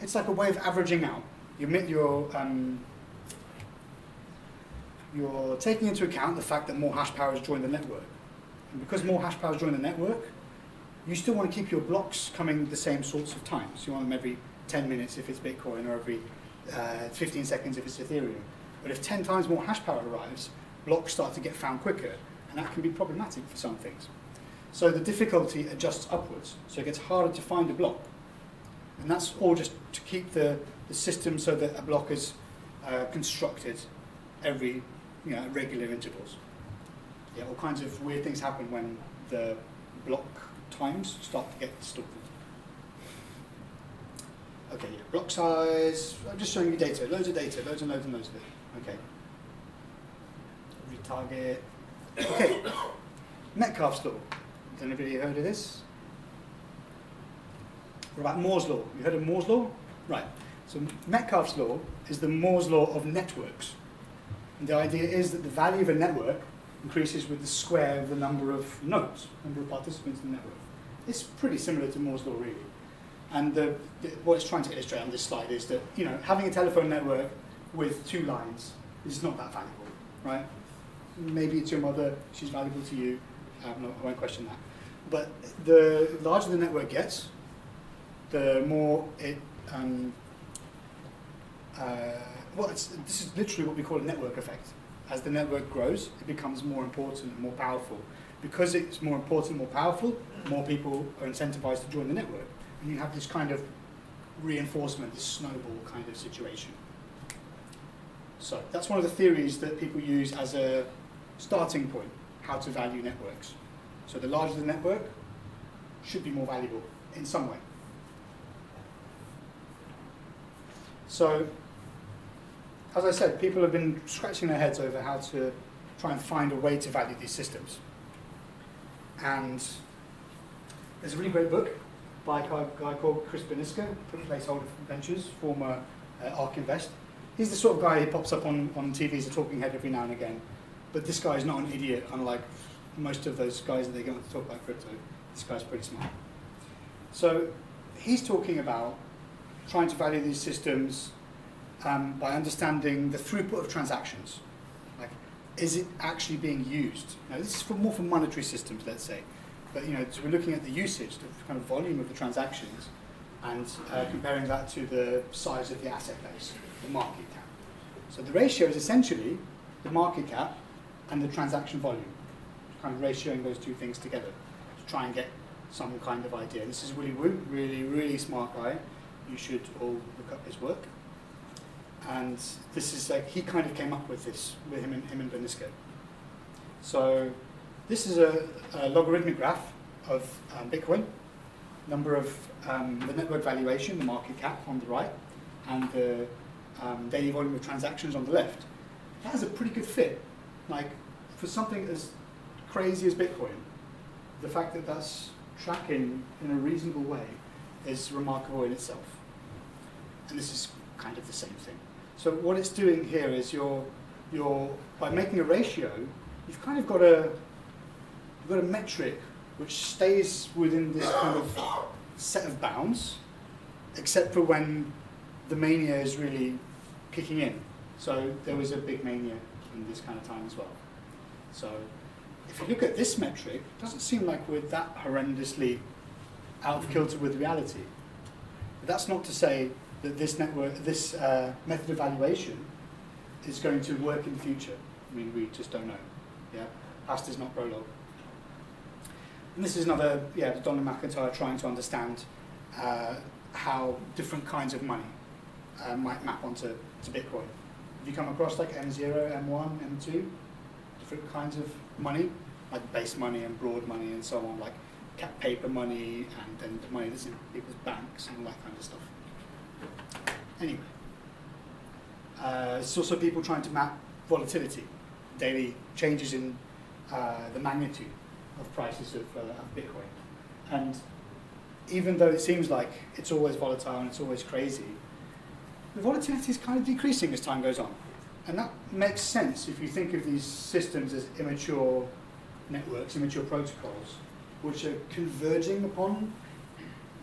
It's like a way of averaging out. You're taking into account the fact that more hash power has joined the network. And because more hash power has joined the network, you still want to keep your blocks coming the same sorts of times. You want them every 10 minutes if it's Bitcoin, or every 15 seconds if it's Ethereum. But if 10 times more hash power arrives, blocks start to get found quicker, and that can be problematic for some things. So the difficulty adjusts upwards, so it gets harder to find a block. And that's all just to keep the system so that a block is constructed every, regular intervals. Yeah, all kinds of weird things happen when the block times start to get distorted. Okay, yeah, block size, I'm just showing you data, loads and loads and loads and loads of it. Okay. Retarget. Okay, Metcalfe's law. Has anybody heard of this? What about Moore's law? You heard of Moore's law? Right. So Metcalfe's law is the Moore's law of networks. And the idea is that the value of a network increases with the square of the number of nodes, number of participants in the network. It's pretty similar to Moore's law, really. And what it's trying to illustrate on this slide is that, you know, having a telephone network with 2 lines is not that valuable, right? Maybe it's your mother, she's valuable to you, I won't question that. But the larger the network gets, the more it, this is literally what we call a network effect. As the network grows, it becomes more important and more powerful. Because it's more important, more powerful, more people are incentivized to join the network. And you have this kind of reinforcement, this snowball kind of situation. So that's one of the theories that people use as a starting point, how to value networks. So the larger the network should be more valuable in some way. So, as I said, people have been scratching their heads over how to try and find a way to value these systems. And there's a really great book by a guy called Chris Beniska, Placeholder Ventures, former ARK Invest. He's the sort of guy who pops up on TV as a talking head every now and again. But this guy is not an idiot, unlike most of those guys that they get on to talk about crypto. This guy's pretty smart. So he's talking about trying to value these systems by understanding the throughput of transactions. Like, is it actually being used? Now, this is more for monetary systems, let's say. But you know, so we're looking at the usage, the kind of volume of the transactions, and comparing that to the size of the asset base, the market cap. So the ratio is essentially the market cap and the transaction volume, kind of ratioing those two things together to try and get some kind of idea. This is Willy Woo, really, really smart guy. You should all look up his work. And this is like, he kind of came up with this, with him and Beniska. So this is a logarithmic graph of Bitcoin, number of the network valuation, the market cap on the right, and the daily volume of transactions on the left. That has a pretty good fit. Like, for something as crazy as Bitcoin, the fact that that's tracking in a reasonable way is remarkable in itself. And this is kind of the same thing. So what it's doing here is by making a ratio, you've kind of got a metric which stays within this kind of set of bounds, except for when the mania is really kicking in. So there was a big mania in this kind of time as well. So if you look at this metric, it doesn't seem like we're that horrendously out of kilter with reality. But that's not to say that this method of valuation is going to work in the future. I mean, we just don't know. Yeah, past is not prologue. And this is another, Donald McIntyre trying to understand how different kinds of money might map onto Bitcoin. Have you come across like M0, M1, M2? Different kinds of money, like base money and broad money and so on, like cap paper money and then the money that's in people's banks and all that kind of stuff. Anyway, it's also people trying to map volatility, daily changes in the magnitude of prices of Bitcoin. And even though it seems like it's always volatile and it's always crazy, the volatility is kind of decreasing as time goes on. And that makes sense if you think of these systems as immature networks, immature protocols, which are converging upon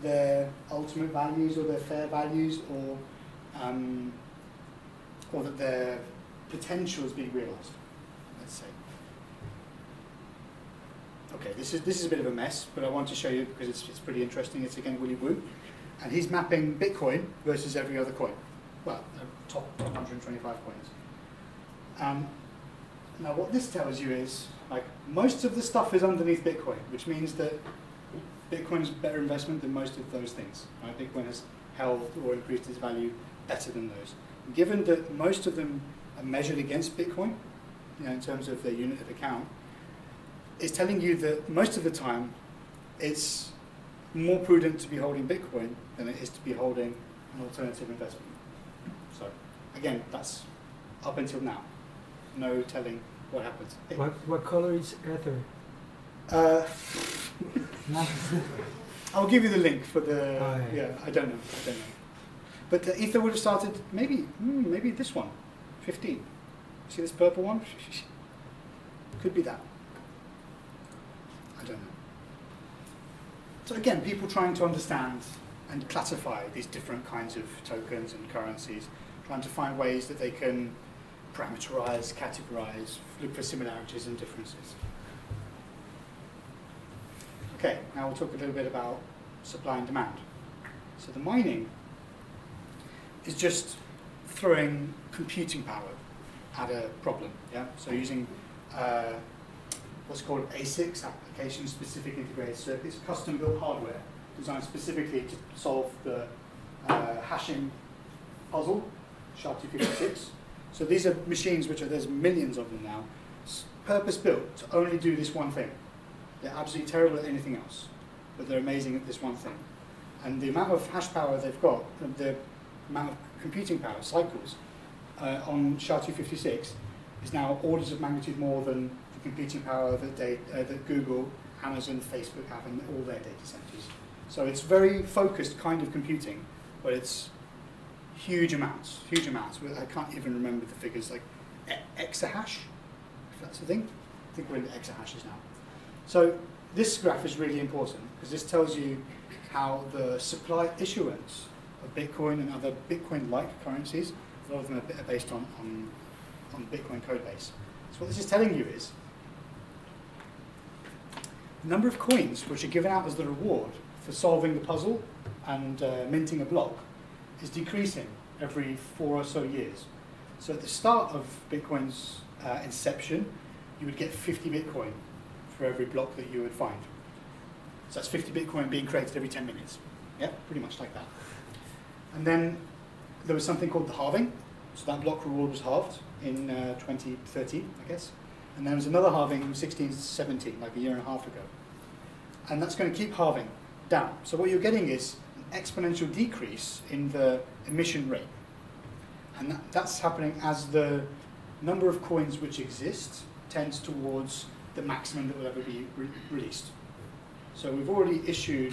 their ultimate values or their fair values, or that their potential is being realized, let's say. Okay, this is a bit of a mess, but I want to show you because it's pretty interesting. It's again Willy Woo, and he's mapping Bitcoin versus every other coin. Well, top 125 coins. Now what this tells you is, like, most of the stuff is underneath Bitcoin, which means that Bitcoin is a better investment than most of those things. Right? Bitcoin has held or increased its value better than those. Given that most of them are measured against Bitcoin, in terms of their unit of account, it's telling you that most of the time it's more prudent to be holding Bitcoin than it is to be holding an alternative investment. So again, that's up until now. No telling what happens. What color is Ether? I'll give you the link for the. Oh, yeah. I don't know. But Ether would have started maybe this one, 15. See this purple one? Could be that. I don't know. So again, people trying to understand and classify these different kinds of tokens and currencies, trying to find ways that they can parameterize, categorize, look for similarities and differences. Okay, now we'll talk a little bit about supply and demand. So the mining is just throwing computing power at a problem. Yeah. So using what's called ASICs, application-specific integrated circuits, custom-built hardware designed specifically to solve the hashing puzzle, SHA-256. So these are machines which there's millions of them now, purpose-built to only do this one thing. They're absolutely terrible at anything else, but they're amazing at this one thing. And the amount of hash power they've got, the amount of computing power, cycles, on SHA-256 is now orders of magnitude more than the computing power that Google, Amazon, Facebook have in all their data centers. So it's very focused kind of computing, but it's huge amounts. I can't even remember the figures, like exahash, if that's the thing. I think we're into exahashes now. So this graph is really important because this tells you how the supply issuance of Bitcoin and other Bitcoin-like currencies, a lot of them are based on Bitcoin code base. So what this is telling you is the number of coins which are given out as the reward for solving the puzzle and minting a block is decreasing every 4 or so years. So at the start of Bitcoin's inception, you would get 50 Bitcoin for every block that you would find. So that's 50 Bitcoin being created every 10 minutes. Yeah, pretty much like that. And then there was something called the halving. So that block reward was halved in 2013, I guess. And there was another halving in 1617, like a year and a half ago. And that's going to keep halving down. So what you're getting is an exponential decrease in the emission rate. And that's happening as the number of coins which exist tends towards the maximum that will ever be released. So we've already issued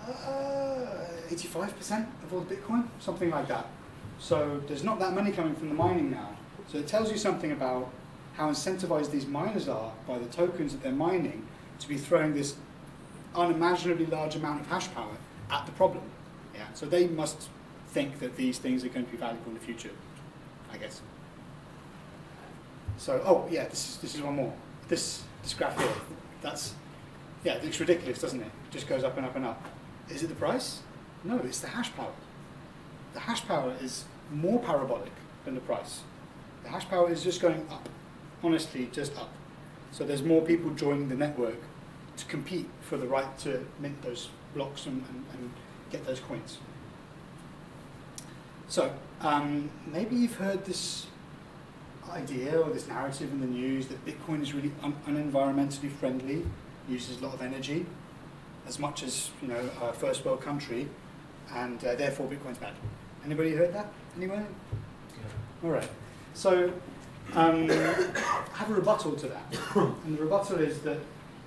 85% of all the Bitcoin, something like that. So there's not that many coming from the mining now. So it tells you something about how incentivized these miners are by the tokens that they're mining to be throwing this unimaginably large amount of hash power at the problem. Yeah. So they must think that these things are going to be valuable in the future, I guess. So, oh yeah, this is one more. This graph here, it looks ridiculous, doesn't it? It just goes up and up and up. Is it the price? No, it's the hash power. The hash power is more parabolic than the price. The hash power is just going up, honestly, just up. So there's more people joining the network to compete for the right to mint those blocks and get those coins. So maybe you've heard this idea or this narrative in the news that Bitcoin is really unenvironmentally friendly, uses a lot of energy, as much as a first world country, and therefore Bitcoin's bad. Anybody heard that? Anywhere? Yeah. All right. So I have a rebuttal to that, and the rebuttal is that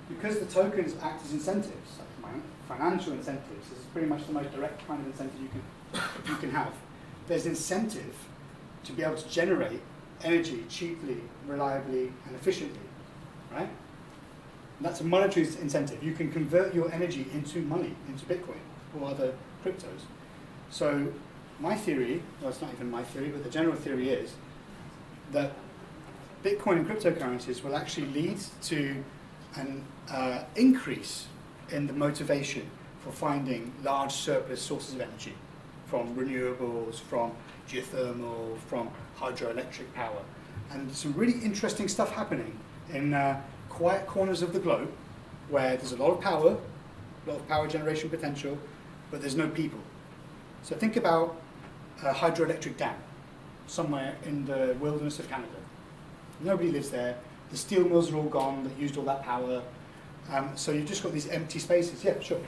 because the tokens act as incentives, like financial incentives, this is pretty much the most direct kind of incentive you can have. There's incentive to be able to generate energy cheaply, reliably, and efficiently, right? And that's a monetary incentive. You can convert your energy into money, into Bitcoin or other cryptos. So my theory, well, it's not even my theory, but the general theory is that Bitcoin and cryptocurrencies will actually lead to an increase in the motivation for finding large surplus sources of energy from renewables, from geothermal, from hydroelectric power. And some really interesting stuff happening in quiet corners of the globe where there's a lot of power generation potential, but there's no people. So think about a hydroelectric dam somewhere in the wilderness of Canada. Nobody lives there. The steel mills are all gone that used all that power. So you've just got these empty spaces. Yeah, sure. Is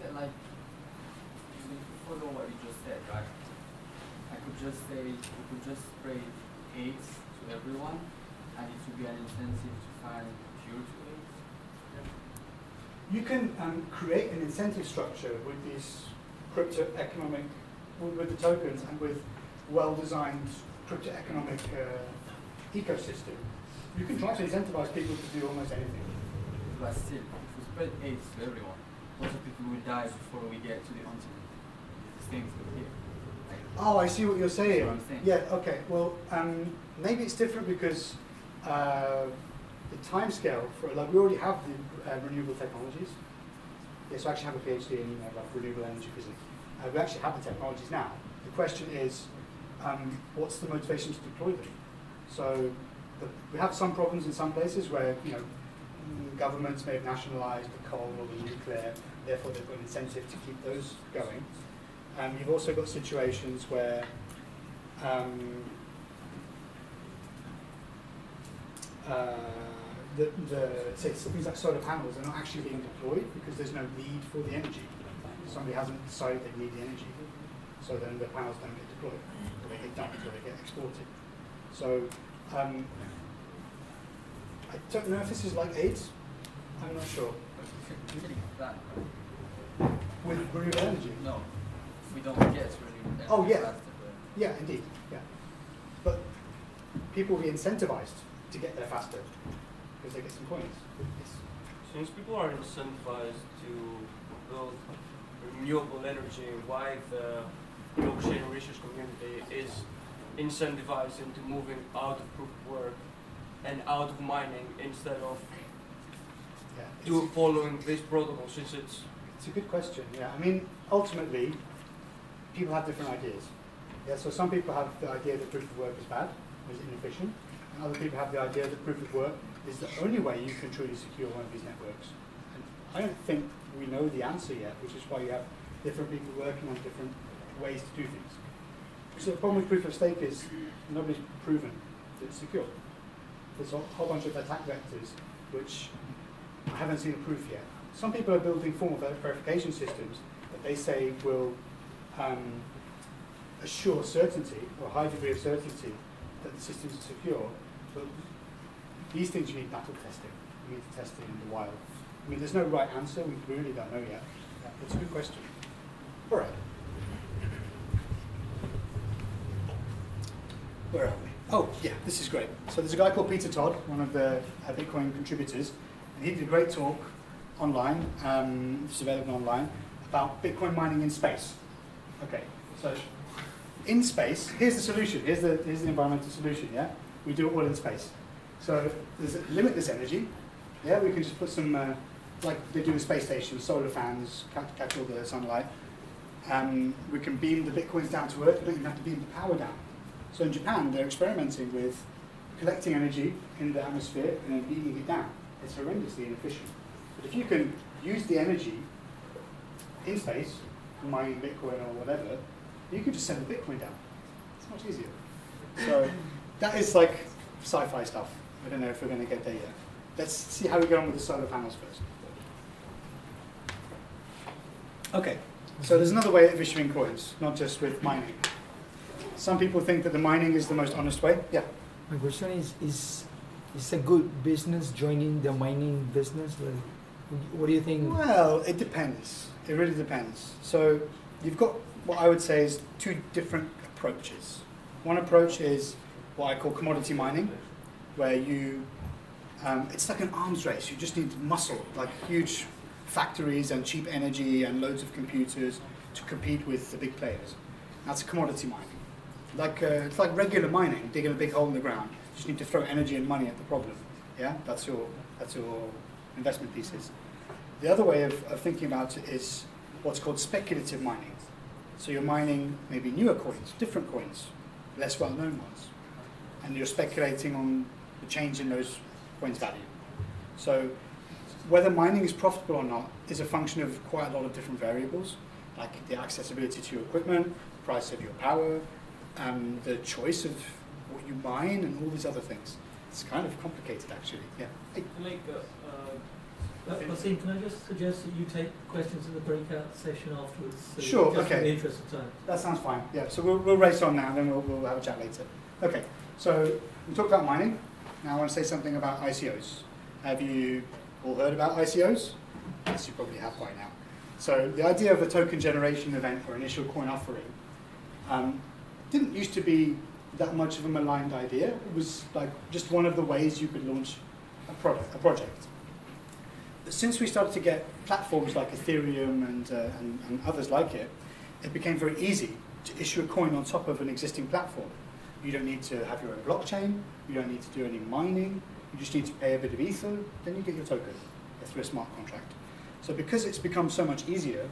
it like, to follow what you just said, right? I could just say, we could just spray AIDS to everyone, and it would be an incentive to find cure to AIDS. You can create an incentive structure with these crypto-economic, with the tokens and with well-designed crypto-economic ecosystem. You can try to incentivize people to do almost anything. But still, if we spread AIDS to everyone, lots of people will die before we get to the continent. The things over here. Oh, I see what you're saying. That's what I'm saying. Yeah, okay. Well, maybe it's different because the time scale for, like, we already have the renewable technologies. Yes, I actually have a PhD in renewable energy physics. We actually have the technologies now. The question is, what's the motivation to deploy them? So we have some problems in some places where, you know, governments may have nationalized the coal or the nuclear, therefore they've got an incentive to keep those going. You've also got situations where say things like solar panels are not actually being deployed because there's no need for the energy. Somebody hasn't decided they need the energy, so then the panels don't get deployed, or they get dumped, or they get exported. So I don't know if this is like AIDS. I'm not sure. That, With renewable energy? no, we don't get renewable energy. Oh, yeah. faster, but Yeah, indeed. Yeah, but people will be incentivized to get there faster because they get some coins. Yes. Since people are incentivized to build renewable energy, why the blockchain research community is incentivized into moving out of proof of work and out of mining instead of Yeah, following this protocol, since it's it's a good question. Yeah, I mean, ultimately, people have different ideas. Yeah, so some people have the idea that proof of work is bad, is inefficient, and other people have the idea that proof of work is the only way you can truly secure one of these networks. And I don't think we know the answer yet, which is why you have different people working on different ways to do things. So the problem with proof of stake is nobody's proven that it's secure. There's a whole bunch of attack vectors which I haven't seen a proof yet. Some people are building formal verification systems that they say will assure certainty, or a high degree of certainty, that the systems are secure. But these things you need battle testing. You need to test it in the wild. I mean, there's no right answer. We really don't know yet. Yeah, it's a good question. All right. Where are we? Oh, yeah, this is great. So there's a guy called Peter Todd, one of the Bitcoin contributors, and he did a great talk online, it's available online, about Bitcoin mining in space. Okay, so in space, here's the solution, here's the environmental solution, yeah? We do it all in space. So there's limitless energy, yeah? We can just put some, like they do with space stations, solar fans, catch all the sunlight. We can beam the Bitcoins down to Earth, we don't even have to beam the power down. So in Japan, they're experimenting with collecting energy in the atmosphere and then beaming it down. It's horrendously inefficient. But if you can use the energy in space, mining Bitcoin or whatever, you can just send the Bitcoin down. It's much easier. So that is like sci-fi stuff. I don't know if we're going to get there yet. Let's see how we get on with the solar panels first. Okay, so there's another way of issuing coins, not just with mining. Some people think that the mining is the most honest way. Yeah. My question is a good business joining the mining business? Like, what do you think? Well, it depends. It really depends. So you've got what I would say is two different approaches. One approach is what I call commodity mining, where you, it's like an arms race. You just need muscle, like huge factories and cheap energy and loads of computers to compete with the big players. That's commodity mining. It's like regular mining, digging a big hole in the ground. You just need to throw energy and money at the problem. Yeah, that's your investment thesis. The other way of thinking about it is what's called speculative mining. So you're mining maybe newer coins, different coins, less well-known ones, and you're speculating on the change in those coins' value. So whether mining is profitable or not is a function of quite a lot of different variables, like the accessibility to your equipment, price of your power, the choice of what you mine, and all these other things. It's kind of complicated, actually. Yeah. Hey. like Wassim, can I just suggest that you take questions in the breakout session afterwards? So Sure, just okay. In the interest of time. That sounds fine. Yeah, so we'll race on now, and then we'll have a chat later. Okay, so we talked about mining. Now I want to say something about ICOs. Have you all heard about ICOs? Yes, you probably have by now. So the idea of a token generation event or initial coin offering didn't used to be that much of a maligned idea. It was like just one of the ways you could launch a project. But since we started to get platforms like Ethereum and others like it, it became very easy to issue a coin on top of an existing platform. You don't need to have your own blockchain, you don't need to do any mining, you just need to pay a bit of ether, then you get your token through a smart contract. So because it's become so much easier,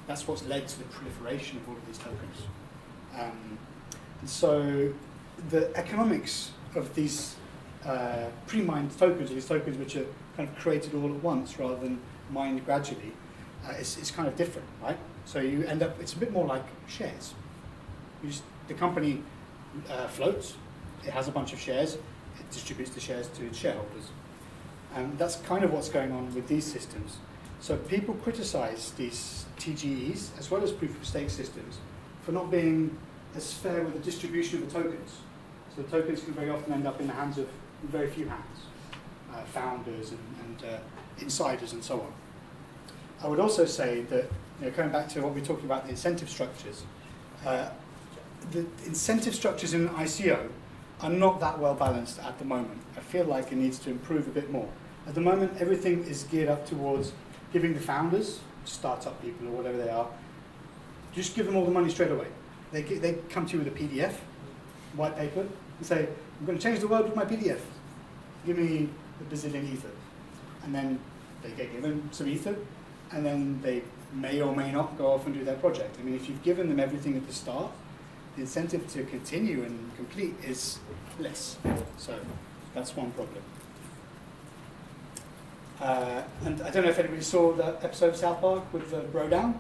that's what's led to the proliferation of all of these tokens. And so the economics of these pre-mined tokens, or these tokens which are kind of created all at once rather than mined gradually, is kind of different, right? So you end up, it's a bit more like shares. The company floats, it has a bunch of shares, it distributes the shares to its shareholders. And that's kind of what's going on with these systems. So people criticize these TGEs, as well as proof of stake systems, for not being as fair with the distribution of the tokens. So the tokens can very often end up in the hands of very few hands, founders and insiders and so on. I would also say that, coming back to what we were talking about, the incentive structures, the incentive structures in an ICO are not that well balanced at the moment. I feel like it needs to improve a bit more. At the moment, everything is geared up towards giving the founders, startup people or whatever they are, just give them all the money straight away. They come to you with a PDF, white paper, and say, I'm going to change the world with my PDF. Give me a bazillion ether. And then they get given some ether, and then they may or may not go off and do their project. I mean, if you've given them everything at the start, the incentive to continue and complete is less. So that's one problem. And I don't know if anybody saw that episode of South Park with the Bro Down.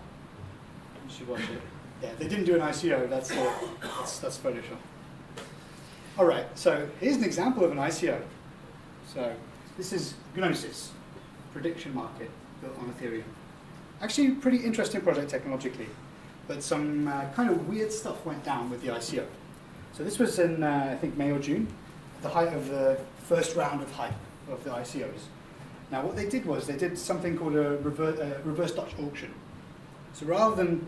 You should watch it. Yeah, they didn't do an ICO. That's Photoshop. All right. So here's an example of an ICO. So this is Gnosis, prediction market built on Ethereum. Actually, pretty interesting project technologically, but some kind of weird stuff went down with the ICO. So this was in, I think, May or June, at the height of the first round of hype of the ICOs. Now, what they did was they did something called a reverse Dutch auction. So rather than,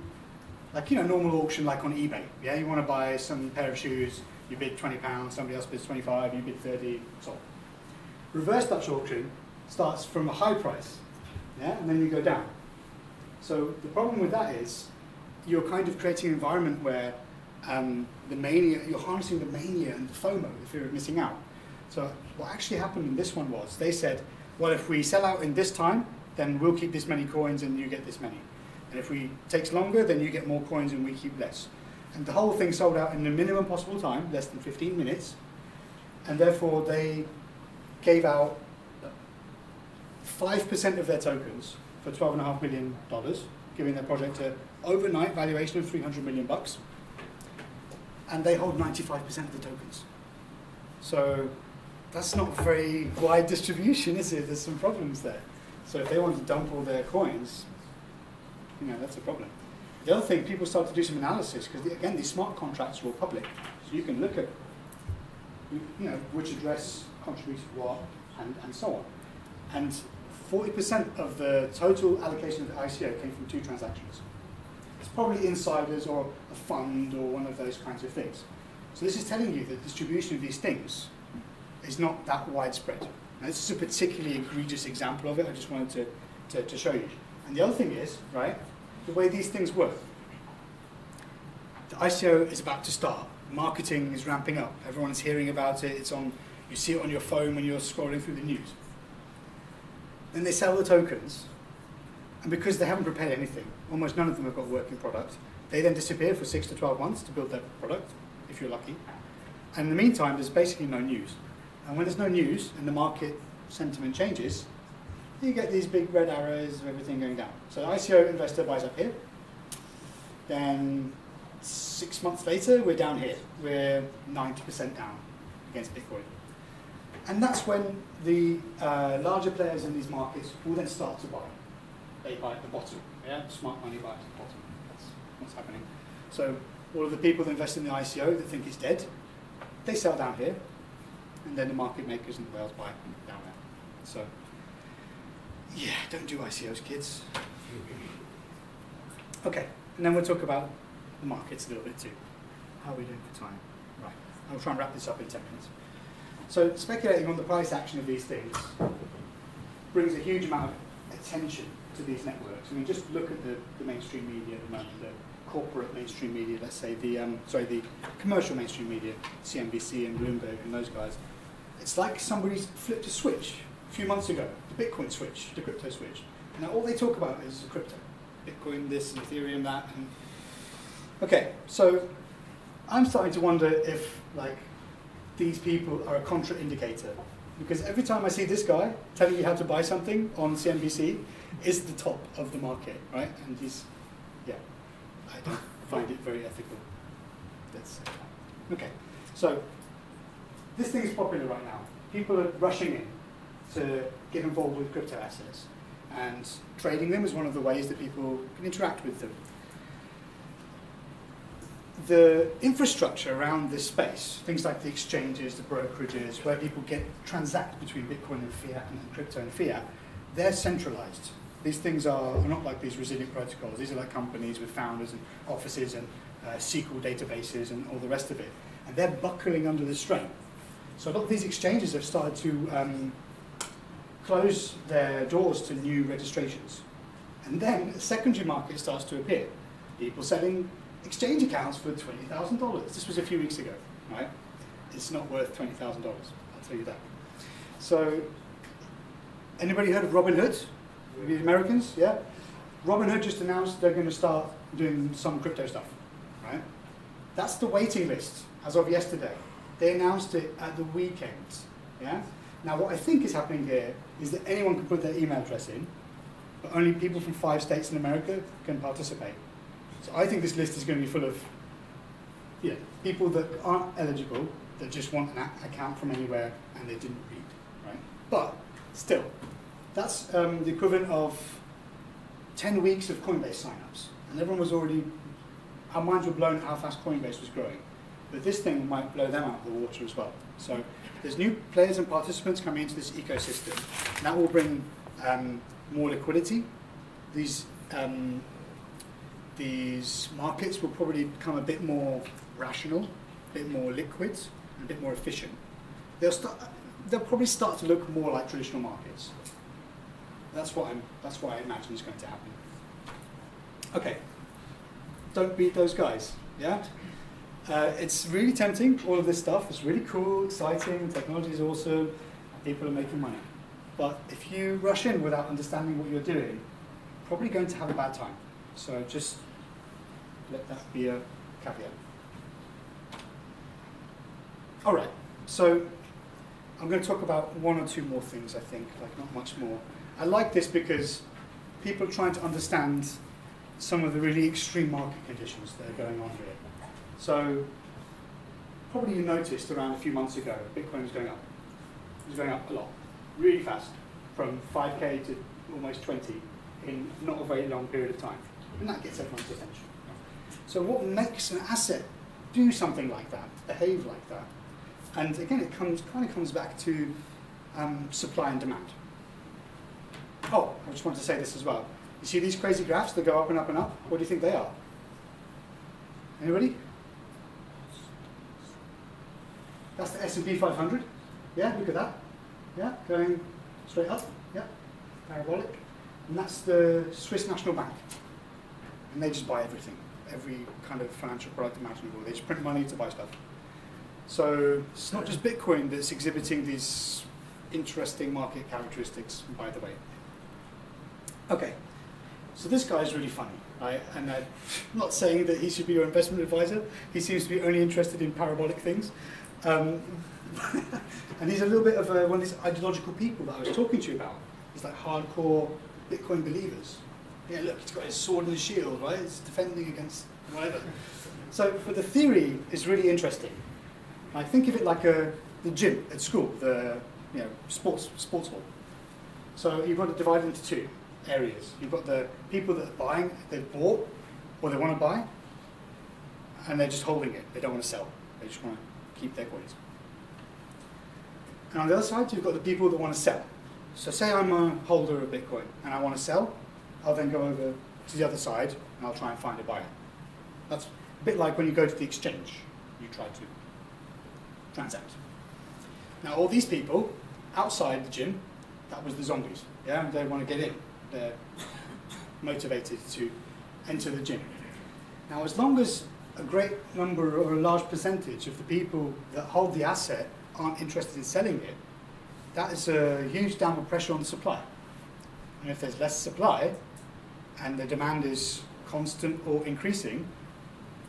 like, normal auction like on eBay, yeah, you want to buy some pair of shoes, you bid £20, somebody else bids 25, you bid 30, so on. Reverse Dutch auction starts from a high price, yeah, and then you go down. So the problem with that is you're kind of creating an environment where the mania, you're harnessing the mania and the FOMO, the fear of missing out. So what actually happened in this one was they said, well, if we sell out in this time, then we'll keep this many coins and you get this many. And if it takes longer, then you get more coins and we keep less. And the whole thing sold out in the minimum possible time, less than 15 minutes. And therefore, they gave out 5% of their tokens for $12.5 million, giving their project an overnight valuation of $300 million. And they hold 95% of the tokens. So that's not a very wide distribution, is it? There's some problems there. So if they want to dump all their coins, that's a problem. The other thing, people start to do some analysis, because again, these smart contracts are all public. So you can look at, which address contributes what, and so on. And 40% of the total allocation of the ICO came from 2 transactions. It's probably insiders or a fund or one of those kinds of things. So this is telling you that the distribution of these things is not that widespread. Now, this is a particularly egregious example of it. I just wanted to show you. And the other thing is, right, the way these things work. The ICO is about to start. Marketing is ramping up. Everyone's hearing about it. It's on. You see it on your phone when you're scrolling through the news. Then they sell the tokens, and because they haven't prepared anything, almost none of them have got a working product. They then disappear for 6 to 12 months to build their product, if you're lucky. And in the meantime, there's basically no news. And when there's no news and the market sentiment changes, you get these big red arrows of everything going down. So the ICO investor buys up here. Then 6 months later, we're down here. We're 90% down against Bitcoin. And that's when the larger players in these markets will then start to buy. They buy at the bottom. Yeah, smart money buys at the bottom. That's what's happening. So all of the people that invest in the ICO that think it's dead, they sell down here, and then the market makers and the whales buy down there. So yeah, don't do ICOs, kids. Okay, and then we'll talk about the markets a little bit too. How are we doing for time? Right, I'll try and wrap this up in 10 minutes. So speculating on the price action of these things brings a huge amount of attention to these networks. I mean, just look at the mainstream media at the moment, the corporate mainstream media, let's say, the commercial mainstream media, CNBC and Bloomberg and those guys. It's like somebody's flipped a switch a few months ago, the Bitcoin switch, the crypto switch. And now all they talk about is crypto. Bitcoin this and Ethereum that. And okay, so I'm starting to wonder if these people are a contra-indicator. Because every time I see this guy telling you how to buy something on CNBC, is the top of the market, right? And he's, yeah, I don't find it very ethical. That's okay. So this thing is popular right now. People are rushing in to get involved with crypto assets, and trading them is one of the ways that people can interact with them. The infrastructure around this space, things like the exchanges, the brokerages, where people transact between Bitcoin and fiat and crypto and fiat, they're centralized. These things are not like these resilient protocols. These are like companies with founders and offices and SQL databases and all the rest of it. And they're buckling under the strain. So a lot of these exchanges have started to close their doors to new registrations. And then a secondary market starts to appear. People selling exchange accounts for $20,000. This was a few weeks ago, right? It's not worth $20,000, I'll tell you that. So, anybody heard of Robinhood? The Americans, yeah? Robinhood just announced they're going to start doing some crypto stuff, right? That's the waiting list as of yesterday. They announced it at the weekend, yeah? Now, what I think is happening here is that anyone can put their email address in, but only people from 5 states in America can participate. So I think this list is going to be full of people that aren't eligible, that just want an account from anywhere and they didn't read, right? But still, that's the equivalent of 10 weeks of Coinbase signups. And everyone was already, our minds were blown at how fast Coinbase was growing. But this thing might blow them out of the water as well. So there's new players and participants coming into this ecosystem. And that will bring more liquidity. These markets will probably become a bit more rational, a bit more liquid, and a bit more efficient. They'll probably start to look more like traditional markets. That's what I imagine is going to happen. Okay, don't beat those guys. Yeah, it's really tempting. All of this stuff is really cool, exciting. Technology is awesome. People are making money. But if you rush in without understanding what you're doing, you're probably going to have a bad time. So just let that be a caveat. All right, so I'm going to talk about 1 or 2 more things, I think, not much more. I like this because people are trying to understand some of the really extreme market conditions that are going on here. So probably you noticed around a few months ago, Bitcoin was going up. It was going up a lot, really fast, from 5K to almost 20 in not a very long period of time. And that gets everyone's attention. So what makes an asset do something like that, behave like that? And again, it kind of comes back to supply and demand. Oh, I just wanted to say this as well. You see these crazy graphs that go up and up and up? What do you think they are? Anybody? That's the S&P 500. Yeah, look at that. Yeah, going straight up. Yeah, parabolic. And that's the Swiss National Bank. And they just buy everything, every kind of financial product imaginable. They just print money to buy stuff. So it's not just Bitcoin that's exhibiting these interesting market characteristics, by the way. Okay, so this guy is really funny, right? And I'm not saying that he should be your investment advisor. He seems to be only interested in parabolic things. And he's a little bit of one of these ideological people that I was talking to you about. He's like hardcore Bitcoin believers. Yeah, look, he's got his sword and his shield, right? He's defending against whatever. So, but the theory is really interesting. I think of it like the gym at school, the sports hall. So you've got to divide it into two areas. You've got the people that are buying, they've bought, or they want to buy, and they're just holding it. They don't want to sell. They just want to keep their coins. And on the other side, you've got the people that want to sell. So say I'm a holder of Bitcoin and I want to sell, I'll then go over to the other side and I'll try and find a buyer. That's a bit like when you go to the exchange, you try to transact. Now all these people outside the gym, that was the zombies. Yeah, they want to get in. They're motivated to enter the gym. Now as long as a great number or a large percentage of the people that hold the asset aren't interested in selling it, that is a huge downward pressure on the supply. And if there's less supply and the demand is constant or increasing,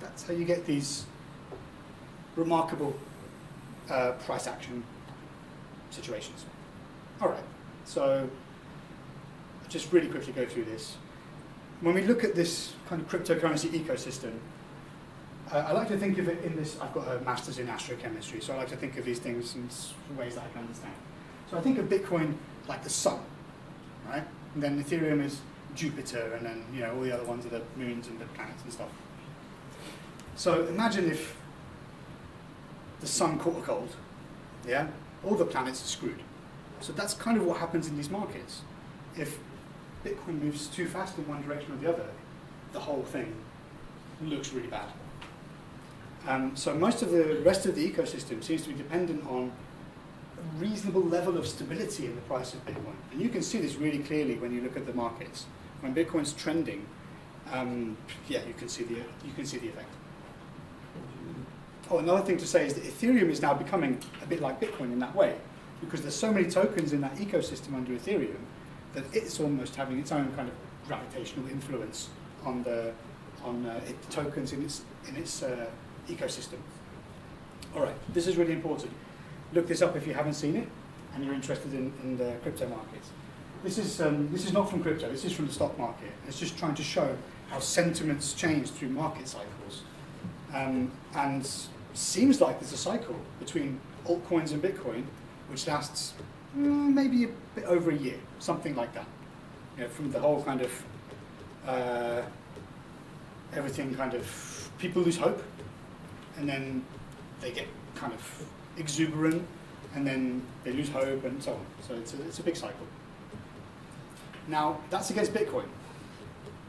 that's how you get these remarkable price action situations. All right, so I'll just really quickly go through this. When we look at this kind of cryptocurrency ecosystem, I like to think of it in this, I've got a master's in astrochemistry, so I like to think of these things in ways that I can understand. So I think of Bitcoin like the sun, right? And then Ethereum is Jupiter, and then all the other ones are the moons and the planets and stuff. So imagine if the sun caught a cold, yeah? All the planets are screwed. So that's kind of what happens in these markets. If Bitcoin moves too fast in one direction or the other, the whole thing looks really bad. So most of the rest of the ecosystem seems to be dependent on a reasonable level of stability in the price of Bitcoin. And you can see this really clearly when you look at the markets. When Bitcoin's trending, yeah, you can see the effect. Oh, another thing to say is that Ethereum is now becoming a bit like Bitcoin in that way, because there's so many tokens in that ecosystem under Ethereum that it's almost having its own kind of gravitational influence on the tokens in its ecosystem. All right, this is really important. Look this up if you haven't seen it and you're interested in the crypto markets. This is not from crypto, this is from the stock market. It's just trying to show how sentiments change through market cycles. And seems like there's a cycle between altcoins and Bitcoin which lasts maybe a bit over a year, something like that. From the whole kind of, everything kind of, people lose hope, and then they get kind of exuberant, and then they lose hope, and so on. So it's a big cycle. Now, that's against Bitcoin.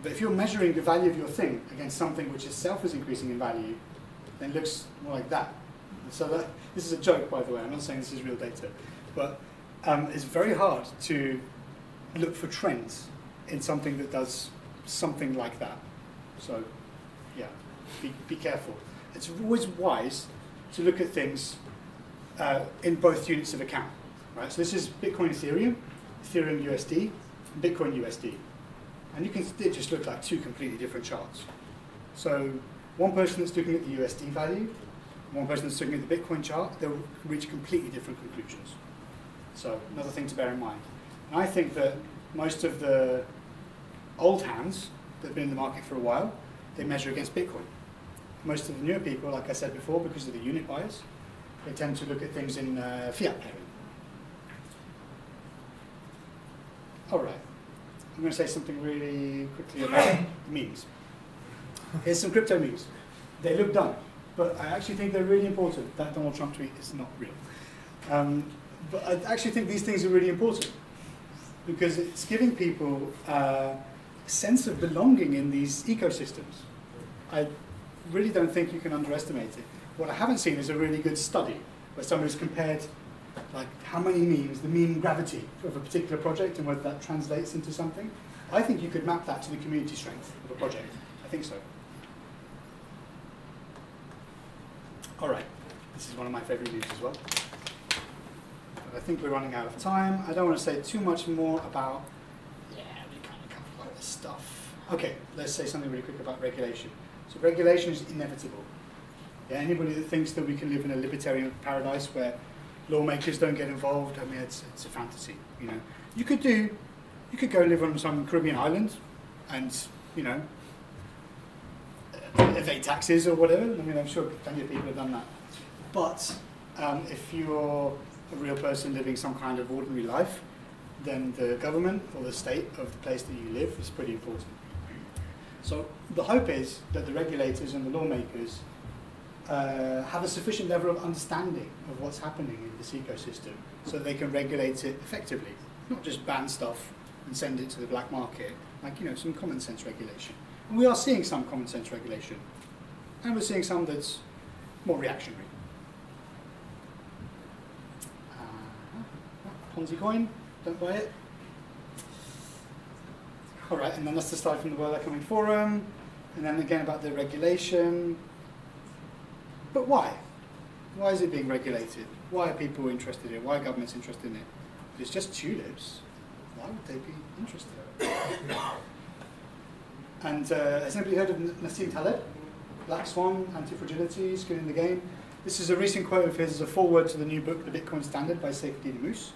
But if you're measuring the value of your thing against something which itself is increasing in value, then it looks more like that. So this is a joke, by the way. I'm not saying this is real data. But it's very hard to look for trends in something that does something like that. So, yeah, be careful. It's always wise to look at things in both units of account. Right? So this is Bitcoin Ethereum, Ethereum USD, and Bitcoin USD. And you can it just look like two completely different charts. So one person that's looking at the USD value, one person that's looking at the Bitcoin chart, they'll reach completely different conclusions. So another thing to bear in mind. And I think that most of the old hands that have been in the market for a while, they measure against Bitcoin. Most of the newer people, like I said before, because of the unit bias, they tend to look at things in fiat pairing. All right. I'm going to say something really quickly about memes. Here's some crypto memes. They look dumb, but I actually think they're really important. That Donald Trump tweet is not real. But I actually think these things are really important because it's giving people a sense of belonging in these ecosystems. I really don't think you can underestimate it. What I haven't seen is a really good study where somebody's compared like how many memes, the meme gravity of a particular project and whether that translates into something. I think you could map that to the community strength of a project. I think so. All right, this is one of my favorite memes as well. But I think we're running out of time. I don't want to say too much more about, we kind of covered a lot of this stuff. Okay, let's say something really quick about regulation. So regulation is inevitable. Yeah, anybody that thinks that we can live in a libertarian paradise where lawmakers don't get involved, I mean, it's a fantasy. You could go live on some Caribbean island, and evade taxes or whatever. I mean, I'm sure plenty of people have done that. But if you're a real person living some kind of ordinary life, then the government or the state of the place that you live is pretty important. So the hope is that the regulators and the lawmakers have a sufficient level of understanding of what's happening in this ecosystem so that they can regulate it effectively, not just ban stuff and send it to the black market, like, some common sense regulation. And we are seeing some common sense regulation, and we're seeing some that's more reactionary. Ponzi coin, don't buy it. All right, and then that's the slide from the World Economic Forum, and then again about the regulation. But why? Why is it being regulated? Why are people interested in it? Why are governments interested in it? If it's just tulips, why would they be interested? And has anybody heard of Nassim Taleb? Black Swan, Anti-Fragility, Skin in the Game. This is a recent quote of his, a foreword to the new book, The Bitcoin Standard by Seyfedin Ammous.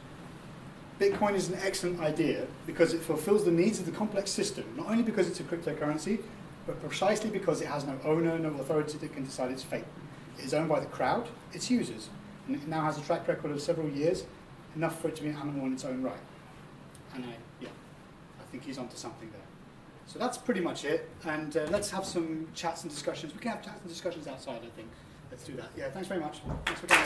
Bitcoin is an excellent idea because it fulfills the needs of the complex system, not only because it's a cryptocurrency, but precisely because it has no owner, no authority that can decide its fate. It is owned by the crowd, its users, and it now has a track record of several years, enough for it to be an animal in its own right. And I think he's onto something there. So that's pretty much it, and let's have some chats and discussions. We can have chats and discussions outside, I think. Let's do that. Yeah, thanks very much. Thanks for coming.